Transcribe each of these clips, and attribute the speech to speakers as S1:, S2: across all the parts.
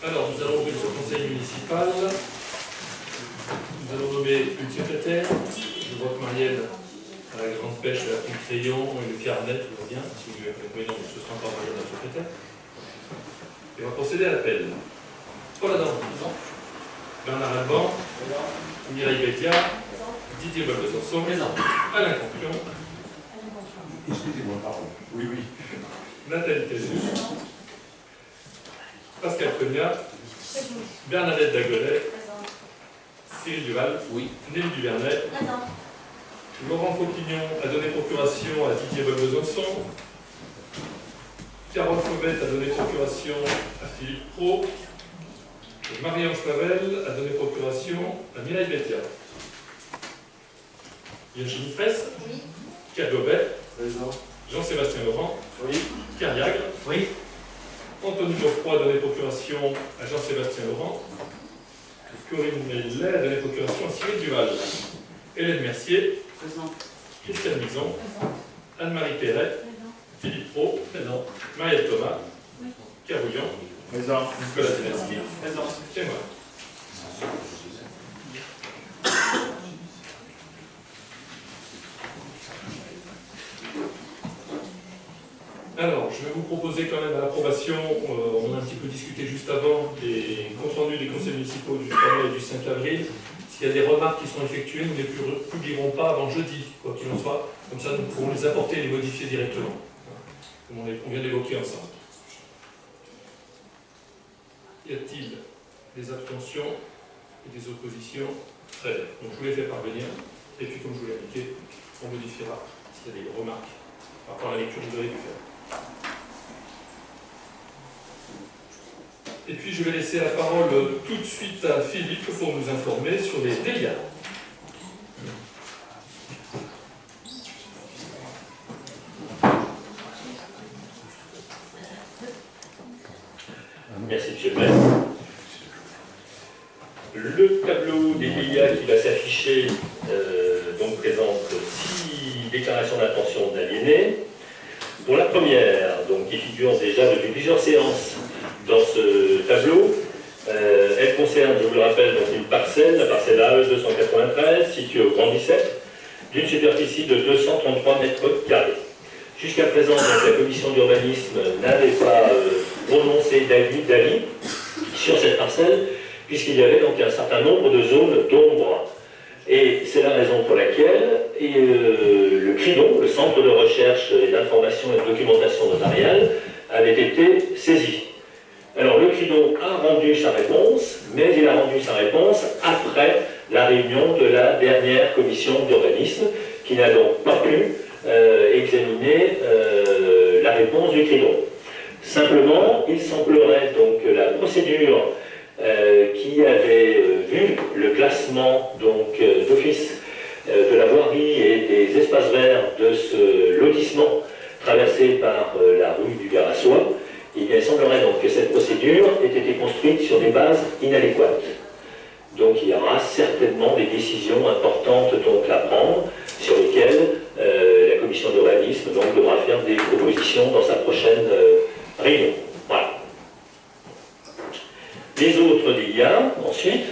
S1: Alors, nous allons ouvrir ce conseil municipal. Nous allons nommer une secrétaire. Je vois que Marielle a la grande pêche, la coupe crayon et le carnet, tout va bien. Si vous voulez accompagner, donc ce sera encore Marielle, la secrétaire. Et on va procéder à l'appel. Paul Adam, Bernard Alban, Mireille Bétia, Didier Besançon, Alain Campion.
S2: Excusez-moi, pardon. Oui, oui.
S1: Nathalie Tézus, Pascal Cognac, Bernadette Dagolet, Cyril Duval,
S2: Oui.
S1: Nelly Duvernay, Laurent Fauquignon a donné procuration à Didier Besançon, Carole Fauvette a donné procuration à Philippe Pro, et Marie-Ange Pavel a donné procuration à Mireille Bétia. Virginie Fraisse,
S3: Oui.
S1: Pierre Gobet,
S2: Présent.
S1: Jean-Sébastien Laurent,
S2: Oui.
S1: Pierre Yagre,
S2: Oui.
S1: Anthony Geoffroy a donné procuration à Jean-Sébastien Laurent, Corinne Mellet a donné procuration à Cyril Duval, Hélène Mercier,
S3: Présent.
S1: Christiane Mison,
S3: Présent.
S1: Anne-Marie Perret, Philippe Pro, Marielle Thomas, Carouillon,
S2: Présent.
S1: Nicolas Zelensky,
S2: Présent.
S1: et moi. Alors, je vais vous proposer quand même à l'approbation, on a un petit peu discuté juste avant, les comptes rendus des conseils municipaux du 1er et du 5 avril. S'il y a des remarques qui sont effectuées, nous ne les publierons pas avant jeudi, quoi qu'il en soit. Comme ça, nous pourrons les apporter et les modifier directement, comme on vient d'évoquer ensemble. Y a-t-il des abstentions et des oppositions? Très bien. Donc, je vous les fais parvenir. Et puis, comme je vous l'ai indiqué, on modifiera s'il y a des remarques par rapport à la lecture que vous avez pu faire. Et puis je vais laisser la parole tout de suite à Philippe pour nous informer sur les dégâts.
S4: Merci, monsieur le maire. Le tableau des dégâts qui va s'afficher donc présente 6 déclarations d'intention d'aliéner. Pour la première, donc, qui figure déjà depuis plusieurs séances dans ce tableau, elle concerne, je vous le rappelle, donc une parcelle, la parcelle AE 293, située au Grand 17, d'une superficie de 233 mètres carrés. Jusqu'à présent, donc, la commission d'urbanisme n'avait pas prononcé d'avis sur cette parcelle, puisqu'il y avait donc un certain nombre de zones d'ombre. Et c'est la raison pour laquelle le CRIDON, le Centre de recherche et d'information et de documentation notariale, avait été saisi. Alors le CRIDON a rendu sa réponse, mais il a rendu sa réponse après la réunion de la dernière commission d'urbanisme, qui n'a donc pas pu examiner la réponse du CRIDON. Simplement, il semblerait donc que la procédure qui avait vu le classement d'office de la voirie et des espaces verts de ce lotissement traversé par la rue du Garassois, il semblerait donc que cette procédure ait été construite sur des bases inadéquates. Donc il y aura certainement des décisions importantes donc à prendre sur lesquelles la commission d'urbanisme devra faire des propositions dans sa prochaine réunion. Voilà. Les autres dégâts, ensuite.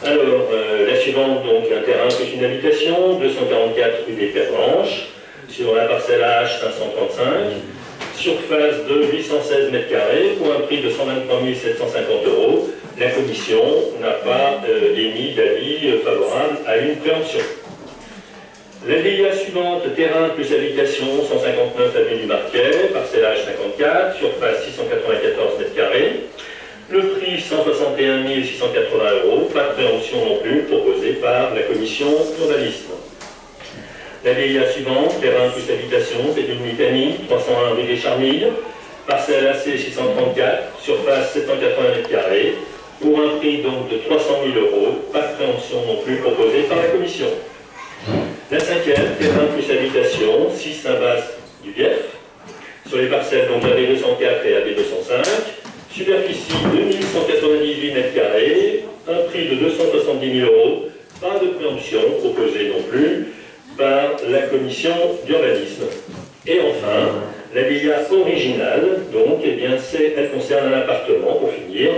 S4: Alors, la suivante, donc, un terrain plus une habitation, 244 rue des Pervenches, sur la parcelle H 535, surface de 816 m², pour un prix de 123 750 €. La commission n'a pas émis d'avis favorable à une préemption. La DIA suivante, terrain plus habitation, 159 avenue du Marquet, parcelle H 54, surface 694 m². Le prix 161 680 €, pas de préemption non plus, proposé par la commission d'urbanisme. La DIA suivante, terrain plus habitation, c'est une Litanie, 301 rue des Charmilles, parcelle AC 634, surface 780 m², pour un prix donc de 300 000 €, pas de préemption non plus, proposé par la commission. La cinquième, terrain plus habitation, 6 Saint-Basse du Bief, sur les parcelles donc AB204 et AB205, superficie 2198 m², un prix de 270 000 €, pas de préemption proposée non plus par la commission d'urbanisme. Et enfin, la DIA originale, donc, eh bien, elle concerne un appartement, pour finir,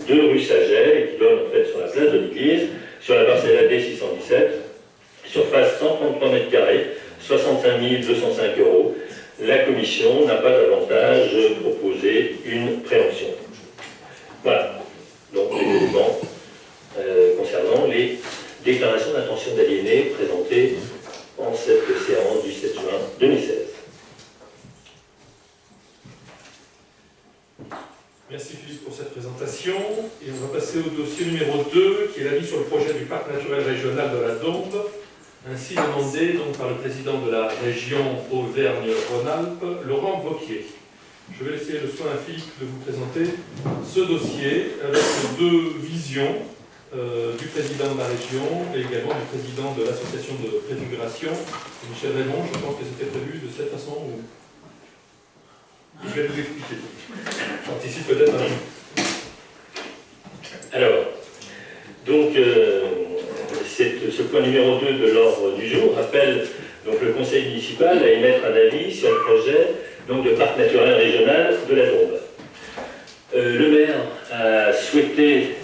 S4: de rue Saget, et qui donne en fait sur la place de l'église, sur la parcelle AD 617, surface 133 mètres carrés, 65 205 €. La commission n'a pas davantage proposé une préemption. Voilà, donc les éléments concernant les déclarations d'intention d'aliéner présentées en cette séance du 7 juin 2016.
S1: Merci Philippe pour cette présentation. Et on va passer au dossier numéro 2, qui est l'avis sur le projet du parc naturel régional de la Dombe, ainsi demandé donc, par le président de la région Auvergne-Rhône-Alpes, Laurent Wauquiez. Je vais laisser le soin à Philippe de vous présenter ce dossier avec deux visions du président de la région et également du président de l'association de préfiguration, Michel Raymond. Je pense que c'était prévu de cette façon. Je vais vous expliquer. J'anticipe peut-être un peu.
S4: Alors, donc, ce point numéro 2 de l'ordre du jour appelle donc, le conseil municipal à émettre un avis sur le projet donc, de parc naturel régional de la Dombe. Le maire a souhaité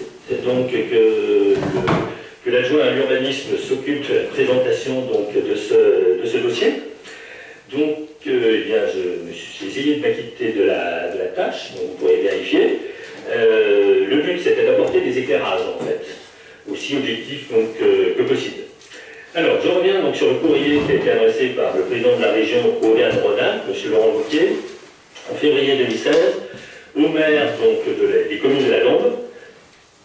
S4: donc, que l'adjoint à l'urbanisme s'occupe de la présentation donc, de ce dossier. Donc, eh bien, j'ai essayé de m'acquitter de la tâche, donc vous pourrez vérifier. Le but, c'était d'apporter des éclairages, en fait, aussi objectifs donc, que possible. Alors, je reviens donc sur le courrier qui a été adressé par le président de la région Auvergne-Rhône-Alpes, M. Laurent Wauquiez, en février 2016, au maire donc, des communes de la Dombe.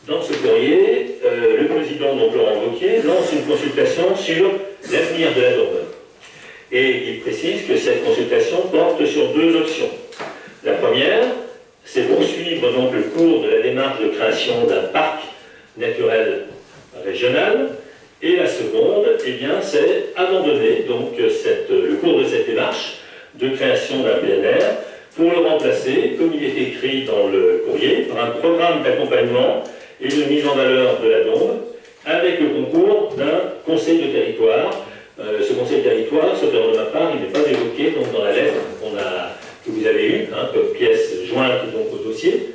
S4: Dans ce courrier, le président donc, Laurent Wauquiez lance une consultation sur l'avenir de la Dombe. Et il précise que cette consultation porte sur deux options. La première, c'est poursuivre donc le cours de la démarche de création d'un parc naturel régional. Et la seconde, eh bien, c'est abandonner donc, le cours de cette démarche de création d'un PNR pour le remplacer, comme il est écrit dans le courrier, par un programme d'accompagnement et de mise en valeur de la Dombe avec le concours d'un conseil de territoire. Ce conseil de territoire, sauf erreur de ma part, il n'est pas évoqué donc, dans la lettre que vous avez eue, hein, comme pièce jointe donc, au dossier,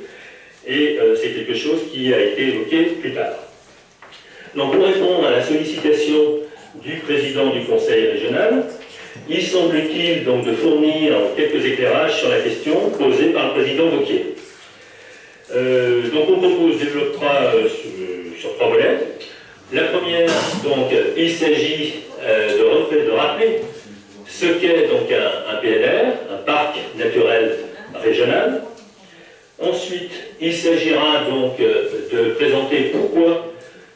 S4: et c'est quelque chose qui a été évoqué plus tard. Donc, pour répondre à la sollicitation du président du conseil régional, il semble utile donc, de fournir quelques éclairages sur la question posée par le président Wauquiez. Donc, on propose développer sur trois volets. La première, donc, il s'agit de rappeler ce qu'est donc un PNR, un parc naturel régional. Ensuite, il s'agira donc de présenter pourquoi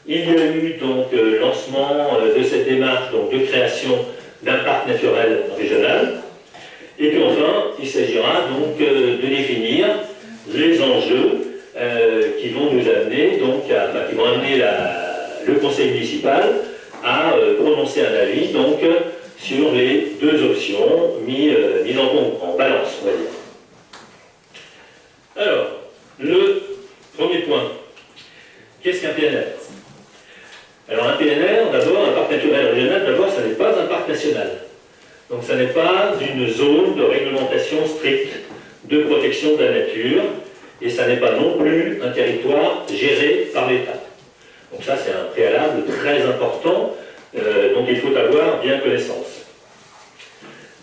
S4: il y a eu donc lancement de cette démarche donc, de création d'un parc naturel régional. Et puis enfin, il s'agira donc de définir les enjeux qui vont nous amener donc qui vont amener le conseil municipal à prononcer un avis donc, sur les deux options mises en balance, on va dire. Alors, le premier point, qu'est-ce qu'un PNR? Alors un PNR, d'abord, un parc naturel régional, d'abord, ça n'est pas un parc national. Donc ça n'est pas une zone de réglementation stricte de protection de la nature, et ça n'est pas non plus un territoire géré par l'État. Donc ça, c'est un préalable très important dont il faut avoir bien connaissance.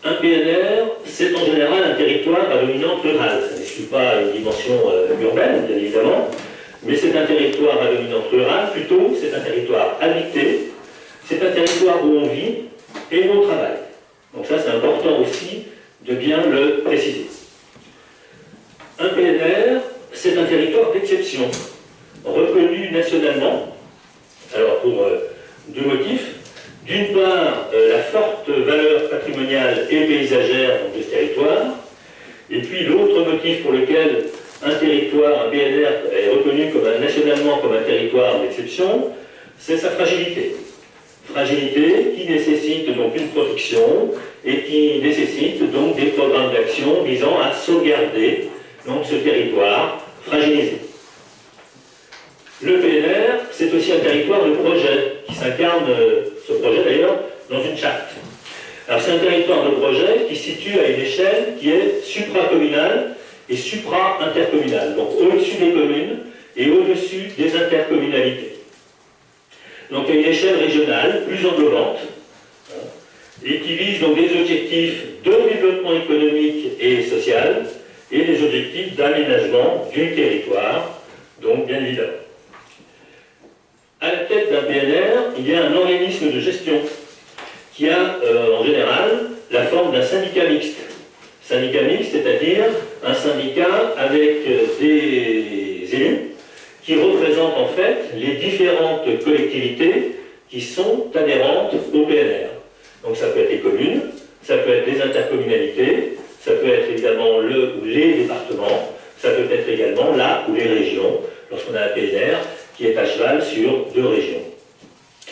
S4: Un PNR, c'est en général un territoire à dominante rurale. Ça n'exclut pas une dimension urbaine, bien évidemment, mais c'est un territoire à dominante rurale, plutôt c'est un territoire habité, c'est un territoire où on vit et où on travaille. Donc ça, c'est important aussi de bien le préciser. Un PNR, c'est un territoire d'exception, reconnu nationalement, alors pour deux motifs. D'une part, la forte valeur patrimoniale et paysagère de ce territoire, et puis l'autre motif pour lequel un territoire, un PNR, est reconnu nationalement comme un territoire d'exception, c'est sa fragilité. Fragilité qui nécessite donc une protection et qui nécessite donc des programmes d'action visant à sauvegarder donc, ce territoire fragilisé. Le PNR, c'est aussi un territoire de projet qui s'incarne, ce projet d'ailleurs, dans une charte. Alors c'est un territoire de projet qui se situe à une échelle qui est supracommunale et supra-intercommunale, donc au-dessus des communes et au-delà au-dessus des intercommunalités. Donc il y a une échelle régionale plus englobante, hein, et qui vise donc des objectifs de développement économique et social et des objectifs d'aménagement du territoire, donc bien évidemment. À la tête d'un PNR, il y a un organisme de gestion qui a en général la forme d'un syndicat mixte. Syndicat mixte, c'est-à-dire un syndicat avec des élus qui représentent en fait les différentes collectivités qui sont adhérentes au PNR. Donc ça peut être les communes, ça peut être les intercommunalités, ça peut être évidemment le ou les départements, ça peut être également la ou les régions, lorsqu'on a un PNR qui est à cheval sur 2 régions.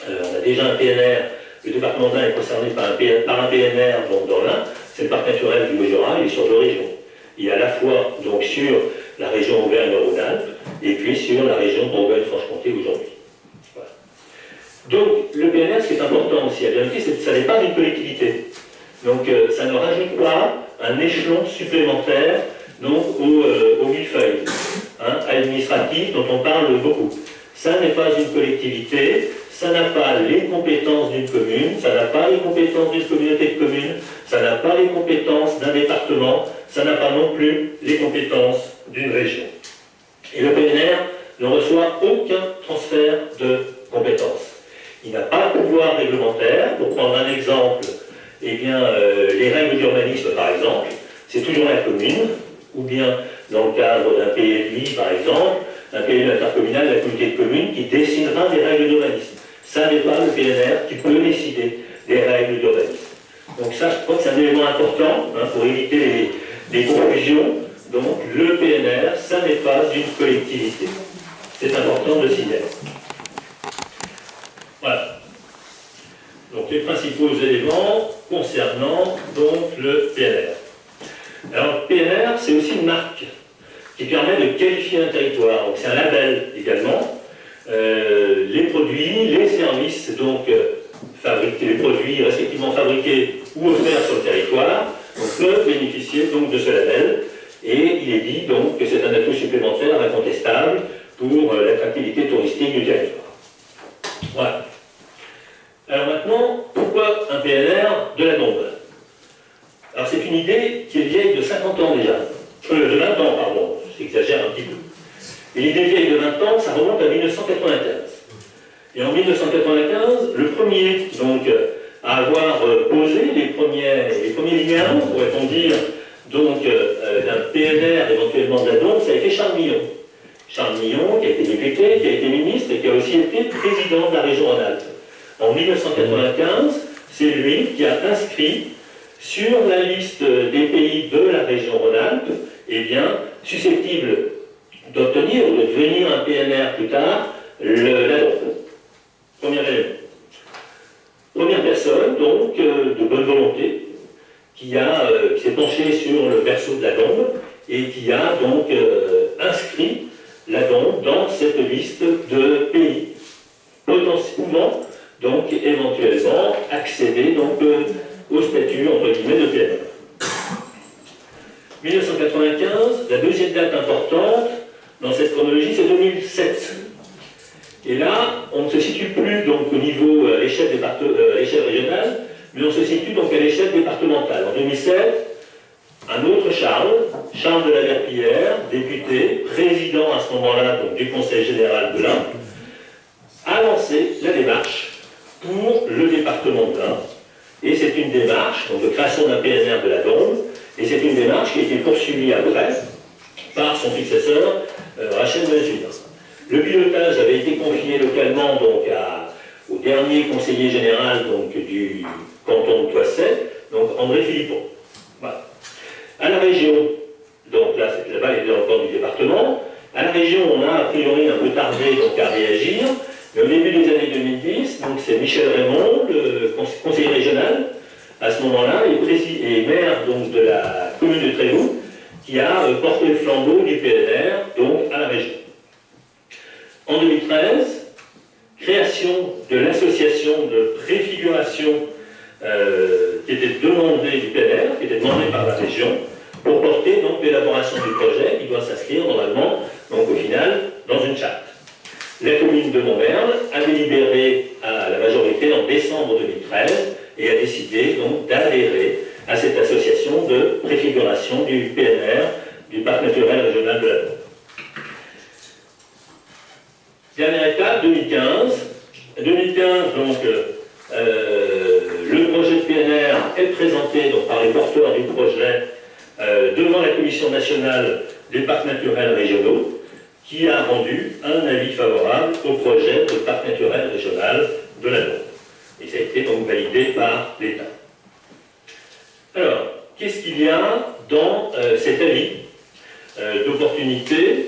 S4: On a déjà un PNR, le département de l'Ain est concerné par un PNR donc dans l'Ain, c'est le parc naturel du Haut-Jura, il est sur 2 régions. Il est à la fois donc sur la région Auvergne-Rhône-Alpes et puis sur la région Bourgogne-Franche-Comté aujourd'hui. Voilà. Donc le PNR, ce qui est important aussi à bien noter, c'est que ça n'est pas une collectivité. Donc ça ne rajoute pas un échelon supplémentaire donc, au millefeuille administratif dont on parle beaucoup. Ça n'est pas une collectivité, ça n'a pas les compétences d'une commune, ça n'a pas les compétences d'une communauté de communes, ça n'a pas les compétences d'un département, ça n'a pas non plus les compétences d'une région. Et le PNR ne reçoit aucun transfert de compétences. Il n'a pas de pouvoir réglementaire. Pour prendre un exemple, eh bien, les règles d'urbanisme, par exemple, c'est toujours la commune, ou bien dans le cadre d'un PLUI, par exemple, un PLU intercommunal, la communauté de communes, qui dessinera des règles d'urbanisme. Ça n'est pas le PNR qui peut décider des règles d'urbanisme. Donc ça, je crois que c'est un élément important pour éviter les confusions. Donc le PNR, ça n'est pas une collectivité. C'est important de le signaler. Voilà. Donc les principaux éléments concernant donc le PNR. Alors le PNR, c'est aussi une marque qui permet de qualifier un territoire. Donc c'est un label également. Les produits, les services donc fabriqués, les produits respectivement fabriqués ou offerts sur le territoire peuvent bénéficier donc de ce label. Et il est dit donc que c'est un atout supplémentaire incontestable pour l'attractivité touristique du territoire. Voilà. Alors maintenant, pourquoi un PNR de la Dombe? Alors c'est une idée qui est vieille de 50 ans déjà. De 20 ans, pardon, j'exagère un petit peu. Et l'idée vieille de 20 ans, ça remonte à 1995. Et en 1995, le premier donc, à avoir posé les premiers linéaments, pourrait-on dire, donc d'un PNR éventuellement de la Dombe, ça a été Charles Millon. Charles Millon, qui a été député, qui a été ministre et qui a aussi été président de la région Rhône-Alpes. En 1995, c'est lui qui a inscrit sur la liste des pays de la région Rhône-Alpes, eh bien, susceptibles d'obtenir ou de devenir un PNR plus tard, la Dombe. Premier élément. Première personne, donc, de bonne volonté, qui s'est penchée sur le berceau de la Dombe et qui a donc inscrit la Dombe dans cette liste de pays potentiellement, donc éventuellement accéder donc au statut entre guillemets de PNR. 1995, la deuxième date importante dans cette chronologie, c'est 2007. Et là, on ne se situe plus donc au niveau à l'échelle régionale, mais on se situe donc à l'échelle départementale. En 2007, un autre Charles de la Verpillière, député, président à ce moment-là donc, du Conseil général de l'Ain, a lancé la démarche pour le département de l'Ain. Et c'est une démarche donc, de création d'un PNR de la Dombe, et c'est une démarche qui a été poursuivie après par son successeur, Rachel Mazur. Le pilotage avait été confié localement donc, au dernier conseiller général donc, du canton de Toisset, donc André Philippon. Voilà. À la région, donc là il est encore du département, à la région on a a priori un peu tardé donc, à réagir, mais au début des années 2010, donc c'est Michel Raymond, le conseiller régional, à ce moment-là, et maire donc, de la commune de Trévoux, qui a porté le flambeau du PNR donc, à la région. En 2013, création de l'association de préfiguration qui était demandée du PNR, qui était demandée par la région, pour porter donc l'élaboration du projet qui doit s'inscrire normalement, donc au final, dans une charte. La commune de Montmerle a délibéré à la majorité en décembre 2013 et a décidé donc d'adhérer à cette association de préfiguration du PNR, du Parc naturel régional de la Drôme. Dernière étape, 2015. 2015, donc, le projet de PNR est présenté donc, par les porteurs du projet devant la Commission nationale des parcs naturels régionaux, qui a rendu un avis favorable au projet de parc naturel régional de la Drôme. Et ça a été donc validé par l'État. Alors, qu'est-ce qu'il y a dans cet avis d'opportunité,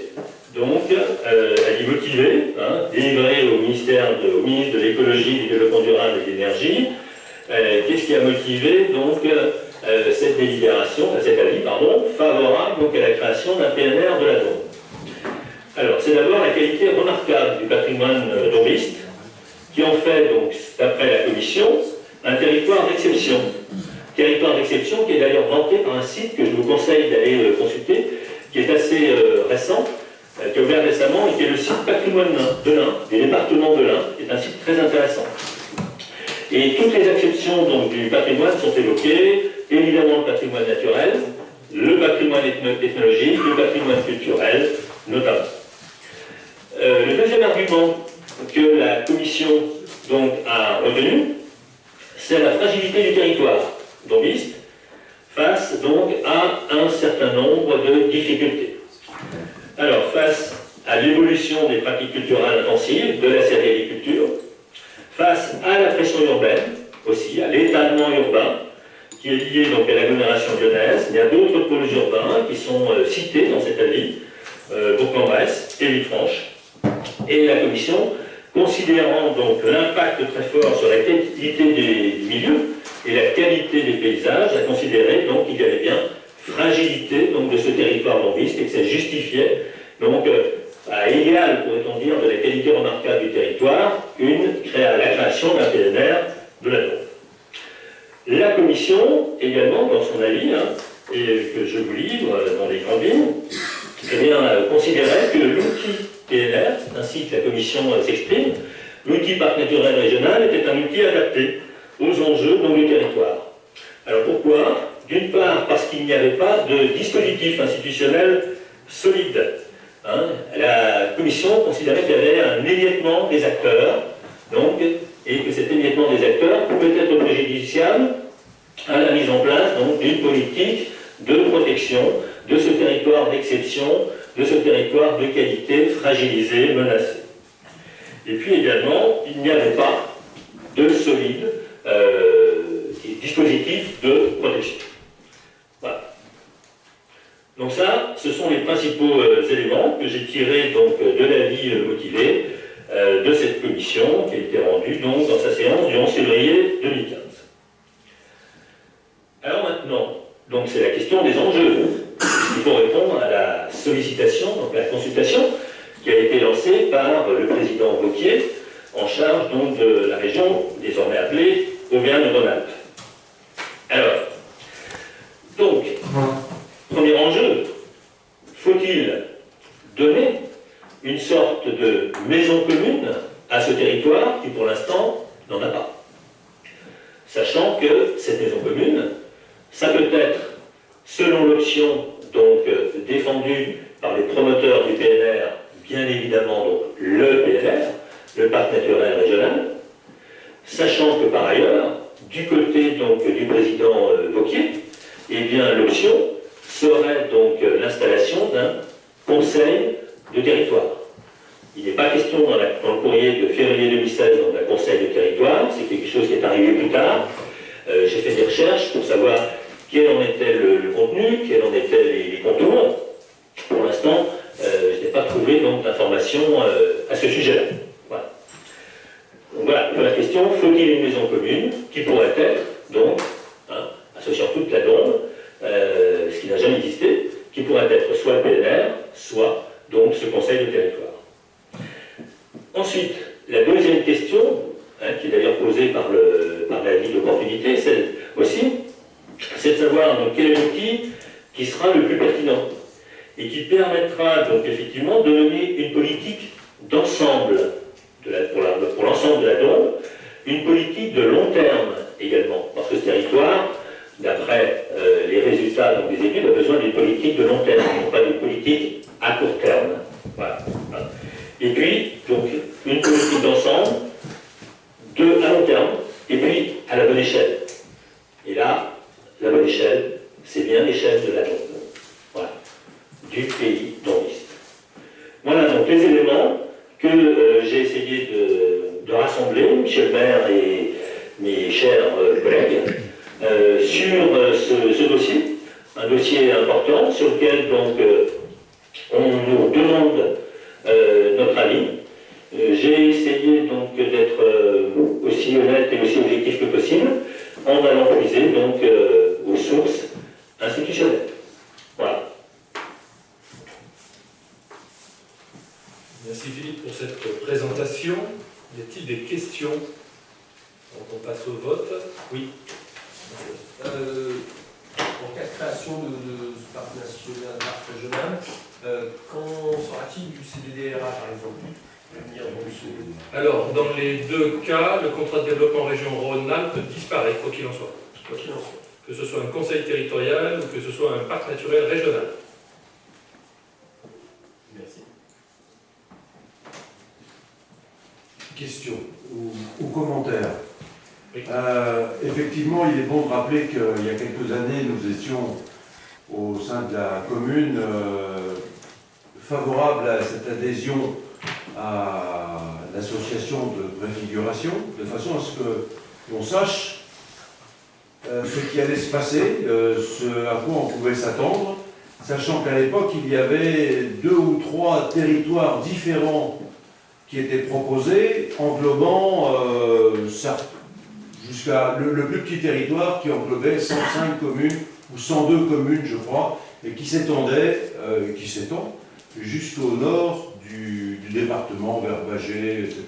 S4: donc, avis motivé, délivré au ministre de l'écologie, du développement durable et de l'énergie? Qu'est-ce qui a motivé donc cette délibération, cet avis, pardon, favorable donc, à la création d'un PNR de la Drôme? Alors, c'est d'abord la qualité remarquable du patrimoine drômiste, qui en fait, donc, d'après la Commission, un territoire d'exception. Territoire d'exception qui est d'ailleurs vanté par un site que je vous conseille d'aller consulter, qui est assez récent, qui a ouvert récemment et qui est le site Patrimoine de l'Ain, du département de l'Ain, qui est un site très intéressant. Et toutes les exceptions donc, du patrimoine sont évoquées, évidemment le patrimoine naturel, le patrimoine ethnologique, le patrimoine culturel, notamment. Le deuxième argument que la Commission donc, a retenu, c'est la fragilité du territoire drômiste face donc à un certain nombre de difficultés. Alors, face à l'évolution des pratiques culturelles intensives, de la céréaliculture, face à la pression urbaine, aussi, à l'étalement urbain, qui est lié donc à l'agglomération lyonnaise. Il y a d'autres pôles urbains qui sont cités dans cet avis, Bourg-en-Bresse et Villefranche. Et la Commission, considérant donc l'impact très fort sur la qualité du milieu et la qualité des paysages, a considéré donc qu'il y avait bien fragilité donc, de ce territoire drômiste et que ça justifiait donc à égal, pourrait-on dire, de la qualité remarquable du territoire, la création d'un PNR de la Drôme. La Commission, également, dans son avis, et que je vous livre dans les grandes lignes, considérait que l'outil PNR, c'est ainsi que la Commission s'exprime, l'outil parc naturel régional était un outil adapté aux enjeux donc, du territoire. Alors pourquoi? D'une part, parce qu'il n'y avait pas de dispositif institutionnel solide. La Commission considérait qu'il y avait un émiettement des acteurs, donc, et que cet émiettement des acteurs peut être préjudiciable à la mise en place d'une politique de protection de ce territoire d'exception, de ce territoire de qualité fragilisé, menacé. Et puis également, il n'y avait pas de solide dispositif de protection. Voilà. Donc ça, ce sont les principaux éléments que j'ai tirés donc, de l'avis motivé de cette commission qui a été rendue donc, dans sa séance du 11 février 2015. Alors maintenant, donc c'est la question des enjeux. Il faut répondre à la sollicitation, donc à la consultation, qui a été lancée par le président Wauquiez, en charge donc de la région désormais appelée Auvergne-Rhône-Alpes. Alors, donc, premier enjeu, faut-il donner une sorte de maison commune à ce territoire qui pour l'instant n'en a pas? Sachant que cette maison commune, ça peut être, selon l'option donc défendue par les promoteurs du PNR, bien évidemment donc, le PNR, le parc naturel régional, sachant que par ailleurs, du côté donc, du président Wauquiez, eh bien l'option serait donc l'installation d'un conseil de territoire. Il n'est pas question dans le courrier de février 2016 d'un conseil de territoire, c'est quelque chose qui est arrivé plus tard. J'ai fait des recherches pour savoir quel en était le contenu, quels en étaient les contours. Pour l'instant, je n'ai pas trouvé d'informations à ce sujet-là. Voilà. Donc voilà, pour la question, faut-il une maison commune qui pourrait être, donc, associant toute la Drôme, ce qui n'a jamais existé, qui pourrait être soit le PNR, soit donc ce conseil de territoire. Ensuite, la deuxième question, qui est d'ailleurs posée par l'avis d'opportunité, c'est de savoir donc, quel est l'outil qui sera le plus pertinent et qui permettra donc effectivement de mener une politique d'ensemble politiques de long terme, non pas des politiques à court terme. Voilà. Et puis, donc, une politique d'ensemble, à long terme, et puis à la bonne échelle. Et là, la bonne échelle, c'est bien l'échelle de la tombe. Voilà. Du pays dondiste. Voilà donc les éléments que j'ai essayé de rassembler, monsieur le maire et mes chers collègues, sur ce dossier. Un dossier important sur lequel donc on nous demande notre avis. J'ai essayé donc d'être aussi honnête et aussi objectif que possible en allant puiser donc aux sources institutionnelles. Voilà.
S1: Merci Philippe pour cette présentation. Y a-t-il des questions avant qu'on passe au vote? Oui.
S3: En cas de création de ce parc national, parc régional, quand sera-t-il du CDDRA par exemple?
S1: Alors, dans les deux cas, le contrat de développement région Rhône-Alpes disparaît, quoi qu'il en soit.
S3: Quoi qu'il en soit.
S1: Que ce soit un conseil territorial ou que ce soit un parc naturel régional.
S3: Merci.
S2: Question ou commentaire.
S1: Oui.
S2: Effectivement, il est bon de rappeler qu'il y a quelques années, nous étions au sein de la commune favorables à cette adhésion à l'association de préfiguration, de façon à ce qu'on sache ce qui allait se passer, ce à quoi on pouvait s'attendre, sachant qu'à l'époque, il y avait 2 ou 3 territoires différents qui étaient proposés, englobant jusqu'à le plus petit territoire qui englobait 105 communes, ou 102 communes, je crois, et qui s'étendait, qui s'étend jusqu'au nord du département, vers Bagé, etc.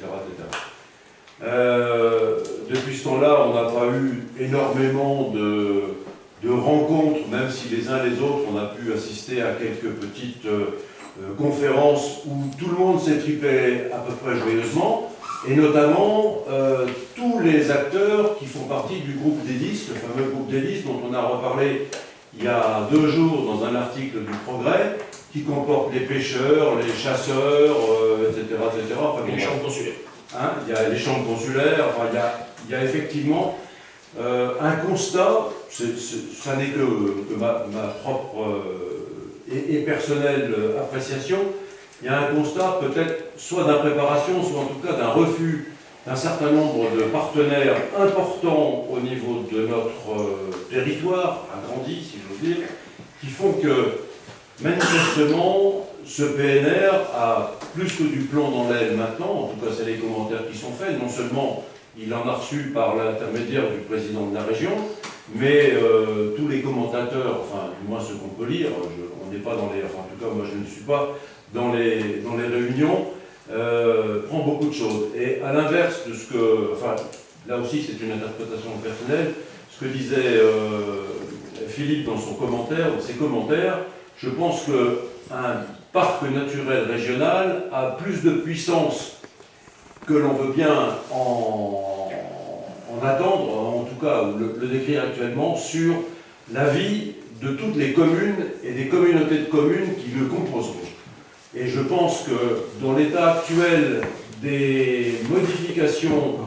S2: Depuis ce temps-là, on n'a pas eu énormément de rencontres, même si les uns les autres, on a pu assister à quelques petites conférences où tout le monde s'étripait à peu près joyeusement, et notamment tous les acteurs qui font partie du groupe des 10, le fameux groupe des 10 dont on a reparlé il y a 2 jours dans un article du Progrès, qui comporte les pêcheurs, les chasseurs, etc. Enfin,
S1: Les chambres consulaires.
S2: Hein, il y a les chambres consulaires, enfin, il y a effectivement un constat, ça n'est que ma propre et personnelle appréciation, il y a un constat peut-être soit d'impréparation, soit en tout cas d'un refus d'un certain nombre de partenaires importants au niveau de notre territoire, agrandi si j'ose dire, qui font que manifestement ce PNR a plus que du plomb dans l'aile maintenant, en tout cas c'est les commentaires qui sont faits, non seulement il en a reçu par l'intermédiaire du président de la région, mais tous les commentateurs, enfin du moins ceux qu'on peut lire, on n'est pas dans les, enfin en tout cas moi je ne suis pas dans les réunions, prend beaucoup de choses. Et à l'inverse de ce que, enfin là aussi c'est une interprétation personnelle, ce que disait Philippe dans son commentaire, dans ses commentaires, je pense qu'un parc naturel régional a plus de puissance que l'on veut bien en attendre, en tout cas le décrire actuellement, sur la vie de toutes les communes et des communautés de communes qui le composeront. Et je pense que dans l'état actuel des modifications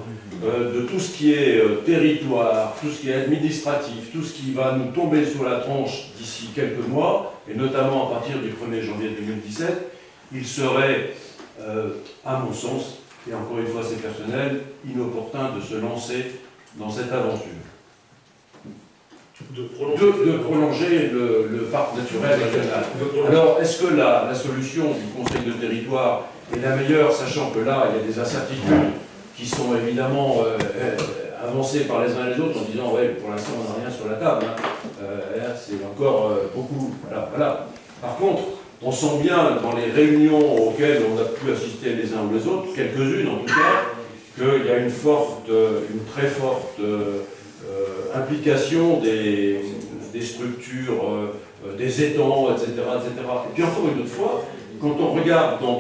S2: de tout ce qui est territoire, tout ce qui est administratif, tout ce qui va nous tomber sur la tronche d'ici quelques mois, et notamment à partir du 1er janvier 2017, il serait, à mon sens, et encore une fois c'est personnel, inopportun de se lancer dans cette aventure. De prolonger le parc naturel régional. Alors, est-ce que la solution du Conseil de territoire est la meilleure, sachant que là, il y a des incertitudes qui sont évidemment avancées par les uns et les autres en disant, ouais, pour l'instant, on n'a rien sur la table. Hein. C'est encore beaucoup. Voilà. Par contre, on sent bien dans les réunions auxquelles on a pu assister les uns ou les autres, quelques-unes en tout cas, qu'il y a une très forte implication des structures, des étangs, etc., etc. Et puis encore une autre fois, quand on regarde dans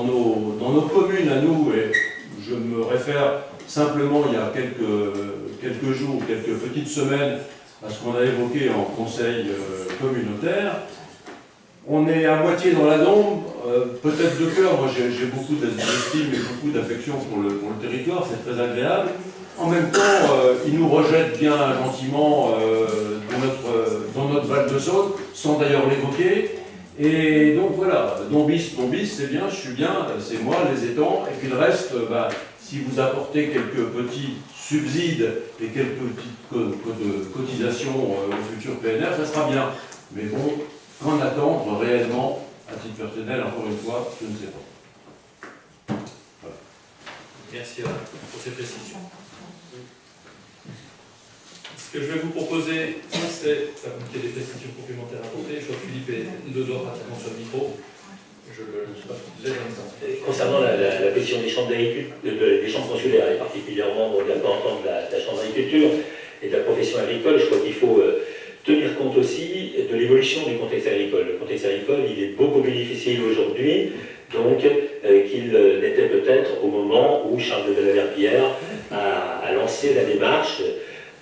S2: nos communes à nous, et je me réfère simplement il y a quelques jours, quelques petites semaines, à ce qu'on a évoqué en conseil communautaire. On est à moitié dans la dombe, peut-être de cœur. Moi, j'ai beaucoup d'estime et beaucoup d'affection pour le territoire, c'est très agréable. En même temps, il nous rejette bien gentiment dans notre Val de Saône, sans d'ailleurs l'évoquer. Et donc voilà, Dombis, c'est bien, je suis bien, c'est moi, les étangs. Et puis le reste, si vous apportez quelques petits subsides et quelques petites cotisations au futur PNR, ça sera bien. Mais bon, qu'en attendre réellement, à titre personnel, encore une fois, je ne sais pas. Voilà.
S1: Merci Alain pour ces précisions. Ce que je vais vous proposer, c'est, ça vous des précisions complémentaires à apporter. Je vois que Philippe est deux doigts pratiquement sur le micro. Je le laisse un instant.
S4: Concernant la position des chambres des chambres consulaires, et particulièrement de la représentant de la chambre d'agriculture et de la profession agricole, je crois qu'il faut tenir compte aussi de l'évolution du contexte agricole. Le contexte agricole, il est beaucoup plus difficile aujourd'hui, donc qu'il n'était peut-être au moment où Charles de Verpillière a lancé la démarche.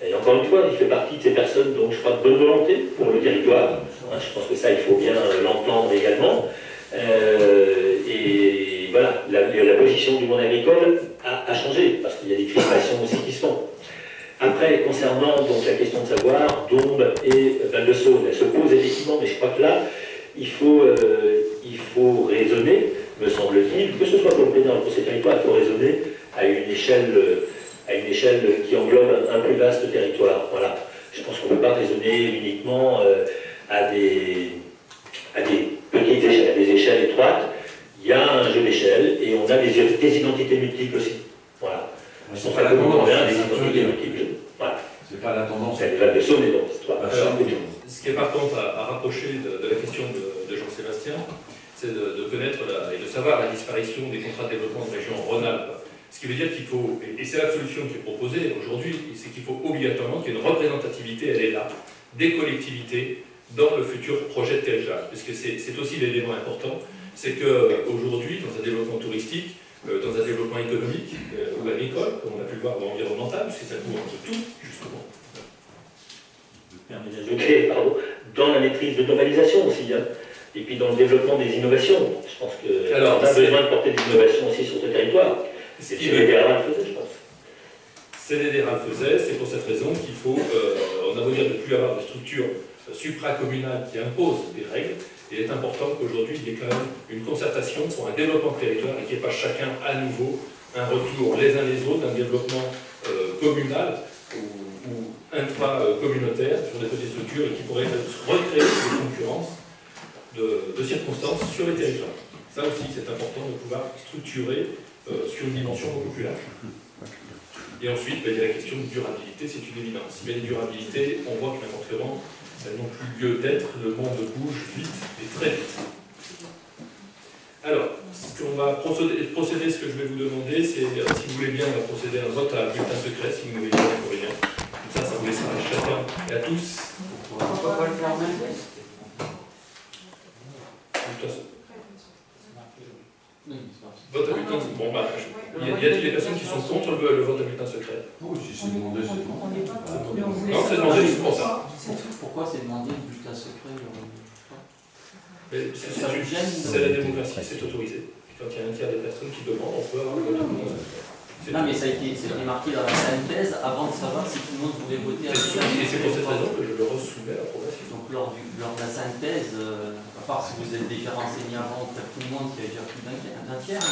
S4: Et encore une fois, il fait partie de ces personnes, donc je crois, de bonne volonté pour le territoire. Je pense que ça, il faut bien l'entendre également. Et voilà, la position du monde agricole a changé, parce qu'il y a des crispations aussi qui se font. Après, concernant donc, la question de savoir, Dombes et Val de Saône, elle se pose effectivement, mais je crois que là, il faut raisonner, me semble-t-il, que ce soit pour le plénière ou pour ces territoires, il faut raisonner à une échelle qui englobe un plus vaste territoire. Voilà. Je pense qu'on ne peut pas raisonner uniquement à des petites échelles, à des échelles étroites. Il y a un jeu d'échelle et on a des identités multiples aussi. Voilà.
S2: C'est pas la tendance,
S4: des identités multiples. Voilà.
S2: C'est pas la tendance.
S4: C'est le Val de Saône et donc l'histoire.
S1: Ce qui est par contre à rapprocher de la question de Jean-Sébastien, c'est de connaître et de savoir la disparition des contrats de développement de région Rhône-Alpes. Ce qui veut dire qu'il faut, et c'est la solution qui est proposée aujourd'hui, c'est qu'il faut obligatoirement qu'il y ait une représentativité, elle est là, des collectivités dans le futur projet de territoire. Parce que c'est aussi l'élément important, c'est qu'aujourd'hui, dans un développement touristique, dans un développement économique ou agricole, comme on a pu le voir, ou environnemental, parce que ça couvre un peu tout, justement.
S4: Dans la maîtrise de globalisation aussi, hein. Et puis dans le développement des innovations. Je pense qu'on a besoin de porter des innovations aussi sur ce territoire. C'est ce que les DRA faisaient, je pense.
S1: C'est les DRA faisaient, c'est pour cette raison qu'il faut, on a beau dire de ne plus avoir de structure supracommunale qui impose des règles. Il est important qu'aujourd'hui il y ait quand même une concertation pour un développement de territoire et qu'il n'y ait pas chacun à nouveau un retour les uns les autres d'un développement communal ou intra-communautaire sur des petites structures et qui pourrait recréer des concurrences de circonstances sur les territoires. Ça aussi, c'est important de pouvoir structurer sur une dimension beaucoup plus large. Et ensuite, il y a la question de durabilité, c'est une évidence. Mais les durabilités, on voit que n'importe comment, elles n'ont plus lieu d'être, le monde bouge vite et très vite. Alors, ce qu'on va procéder, ce que je vais vous demander, c'est, si vous voulez bien, on va procéder à un vote à bulletin secret, si vous ne voulez pas pour rien. Comme ça vous laissera à chacun et à tous.
S5: Pourquoi pas le faire même?
S1: Vote à bulletin secret. Bon, y a-t-il des personnes qui sont contre le vote à bulletin secret?
S2: Oui, si c'est demandé, c'est demandé.
S1: Non, c'est demandé, c'est pour ça.
S5: Pourquoi c'est demandé le bulletin secret?
S1: C'est la démocratie, c'est autorisé. Quand il y a un tiers des personnes qui demandent, on peut avoir le vote à bulletin secret.
S5: Non, mais ça a été marqué dans la synthèse avant de savoir si tout le monde pouvait voter à bulletin secret.
S1: Et c'est pour cette raison que je le resoumets à l'approbation.
S5: Donc, lors de la synthèse, à part si vous êtes déjà renseigné avant, tout le monde qui a déjà plus d'un tiers.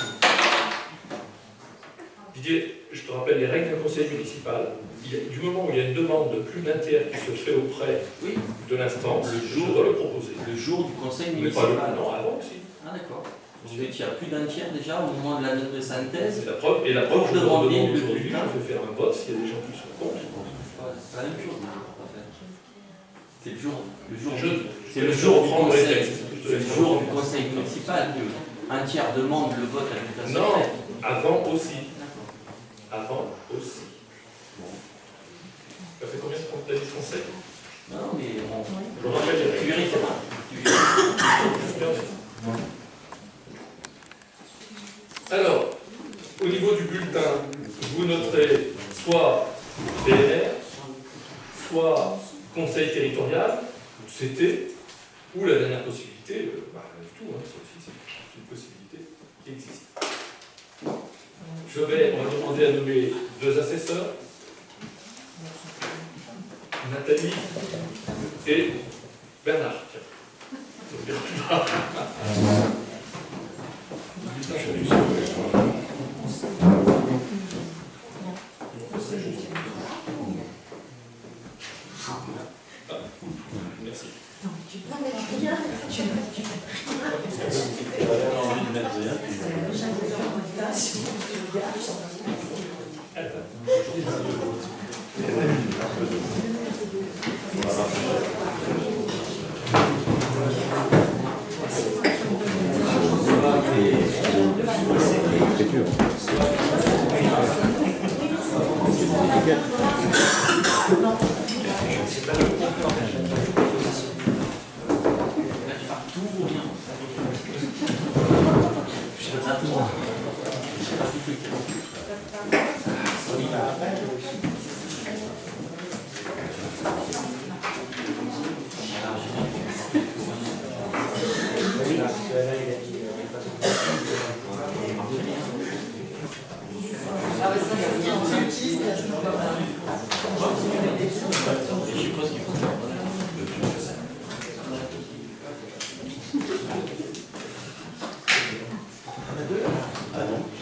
S1: Didier, je te rappelle les règles d'un conseil municipal. Du moment où il y a une demande de plus d'un tiers qui se fait auprès de l'instance, je dois le proposer.
S5: Le jour du conseil
S1: Mais pas
S5: municipal.
S1: non, avant aussi.
S5: Ah d'accord. Vous étiez à plus d'un tiers déjà au moment de la note de synthèse.
S1: Et la preuve, je
S5: demande
S1: demande
S5: le
S1: aujourd'hui,
S5: bulletin.
S1: je vais faire un vote s'il y a des gens qui sont contre.
S5: C'est la même chose. C'est le jour du
S1: C'est le jour du conseil.
S5: C'est le jour du conseil municipal que un tiers demande le vote à bulletin secret.
S1: Non, avant aussi. Avant aussi. Ça fait combien de temps que tu as dit conseil?
S5: Non, mais
S1: Je rappelle les
S5: tu
S1: règles.
S5: vérifieras.
S1: Alors, au niveau du bulletin, vous noterez soit PNR, soit conseil territorial, ou CT, ou la dernière possibilité, du tout, hein, ça aussi c'est une possibilité qui existe. On va demander à nommer 2 assesseurs, Nathalie et Bernard. Merci.
S6: Tu peux mettre rien.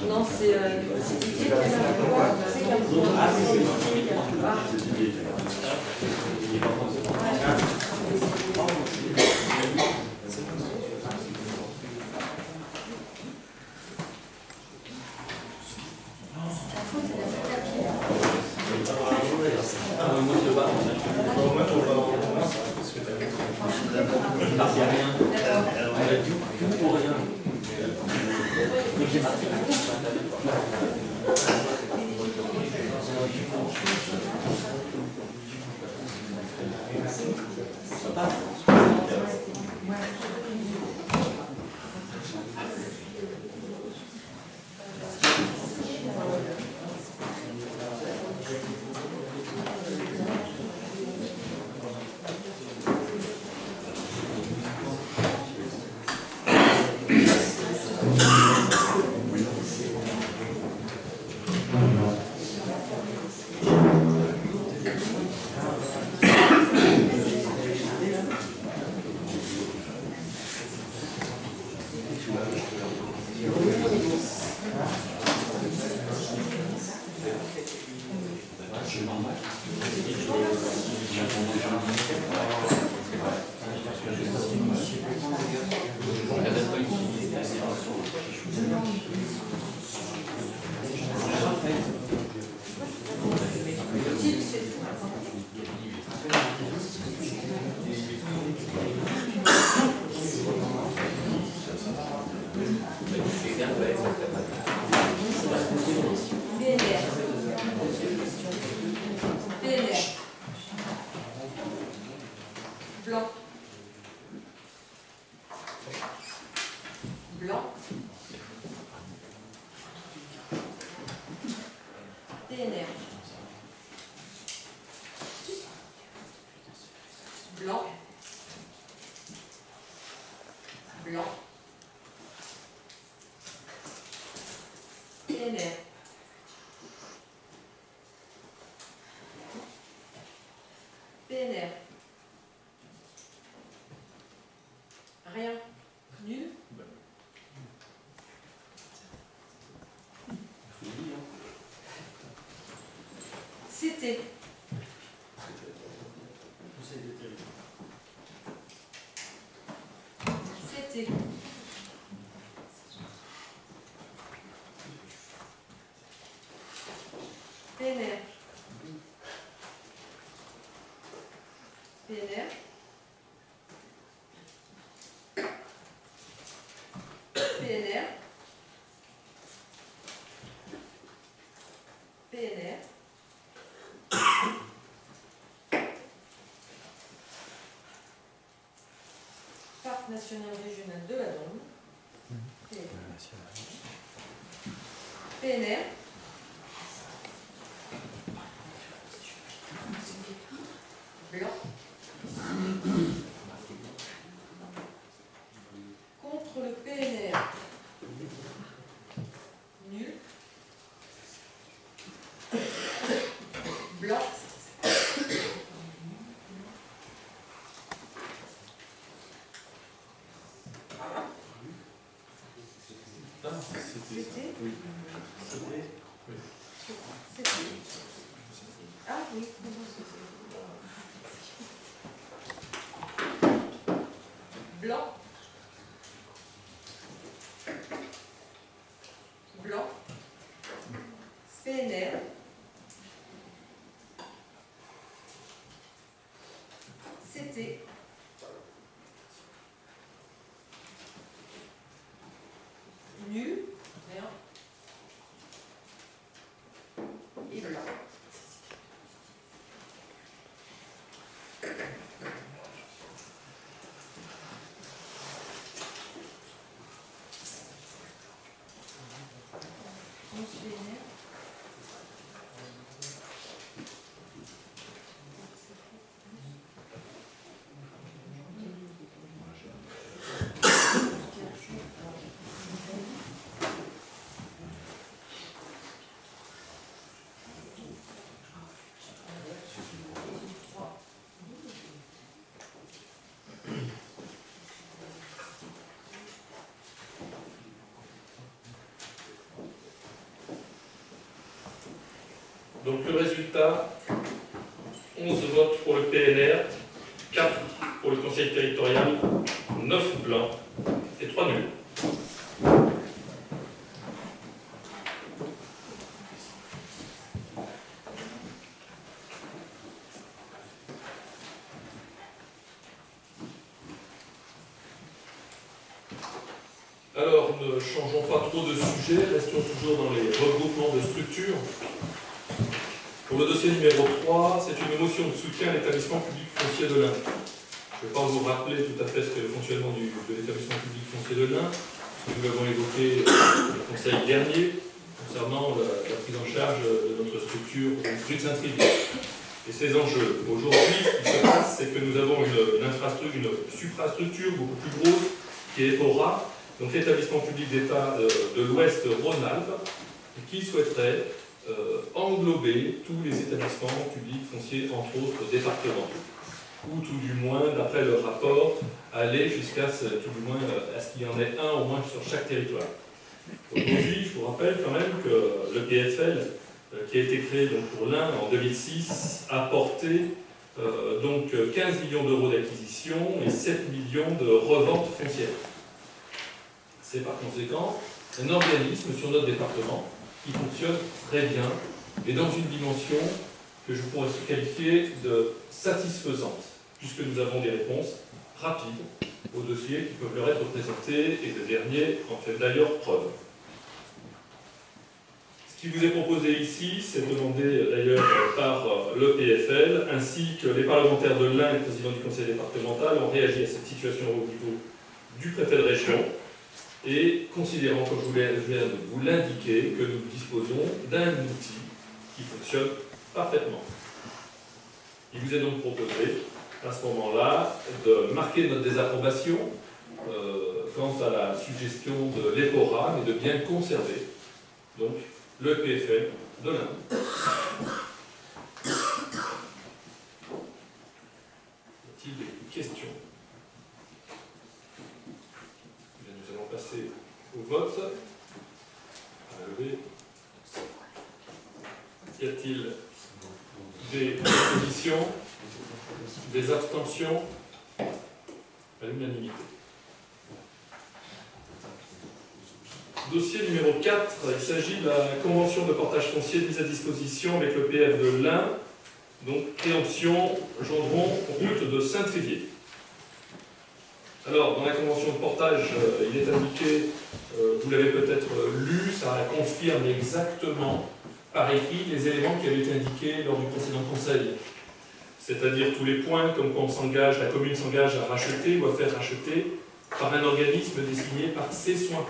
S6: Non, c'est blanc. Blanc. DNR. Blanc. Blanc. DNR. PNR. Rien. Nul. C'était. C'était. PNR. PNR. PNR. PNR. Parc national régional de la Drôme. PNR. Blanc.
S1: Ah, c'était ça.
S6: C'était
S1: Oui.
S6: C'était. Ah oui, non, c'est blanc. Blanc. PNR. C'était. Nul. Rien. Et blanc.
S1: Donc le résultat, 11 votes pour le PNR, 4 pour le Conseil territorial, 9 blancs et 3 nuls. Alors, ne changeons pas trop de sujet, restons toujours dans les regroupements de structures. Pour le dossier numéro 3, c'est une motion de soutien à l'établissement public foncier de l'Ain. Je ne vais pas vous rappeler tout à fait ce qu'est le fonctionnement de l'établissement public foncier de l'Ain. Nous l'avons évoqué au conseil dernier concernant la prise en charge de notre structure rue de Saint-Trivier. Et ces enjeux. Aujourd'hui, ce qui se passe, c'est que nous avons une suprastructure beaucoup plus grosse qui est EPORA, donc l'établissement public d'État de l'Ouest Rhône-Alpes, qui souhaiterait englober tous les établissements publics fonciers, entre autres départementaux, ou tout du moins, d'après le rapport, aller jusqu'à tout du moins à ce qu'il y en ait un au moins sur chaque territoire. Aujourd'hui, je vous rappelle quand même que le PFL, qui a été créé donc pour l'Ain en 2006, a porté donc 15 millions d'euros d'acquisition et 7 millions de reventes foncières. C'est par conséquent un organisme sur notre département qui fonctionne très bien et dans une dimension que je pourrais qualifier de satisfaisante, puisque nous avons des réponses rapides aux dossiers qui peuvent leur être présentés et le dernier en fait d'ailleurs preuve. Ce qui vous est proposé ici, c'est demandé d'ailleurs par le PFL, ainsi que les parlementaires de l'Ain et le président du conseil départemental ont réagi à cette situation au niveau du préfet de région, et considérant, comme je viens de vous l'indiquer, que nous disposons d'un outil qui fonctionne parfaitement. Il vous est donc proposé, à ce moment-là, de marquer notre désapprobation quant à la suggestion de l'EPORA, mais de bien conserver donc, le PFL de l'Ain. Y a-t-il des questions ? Nous allons passer au vote. À lever. Y a-t-il des oppositions, des abstentions? À l'unanimité. Dossier numéro 4, il s'agit de la convention de portage foncier mise à disposition avec le PF de l'Ain, donc préemption Gendron, route de Saint-Trivier. Alors, dans la convention de portage, il est indiqué, vous l'avez peut-être lu, ça confirme exactement par écrit les éléments qui avaient été indiqués lors du précédent conseil. C'est-à-dire tous les points comme quoi la commune s'engage à racheter ou à faire racheter par un organisme désigné par ses soins,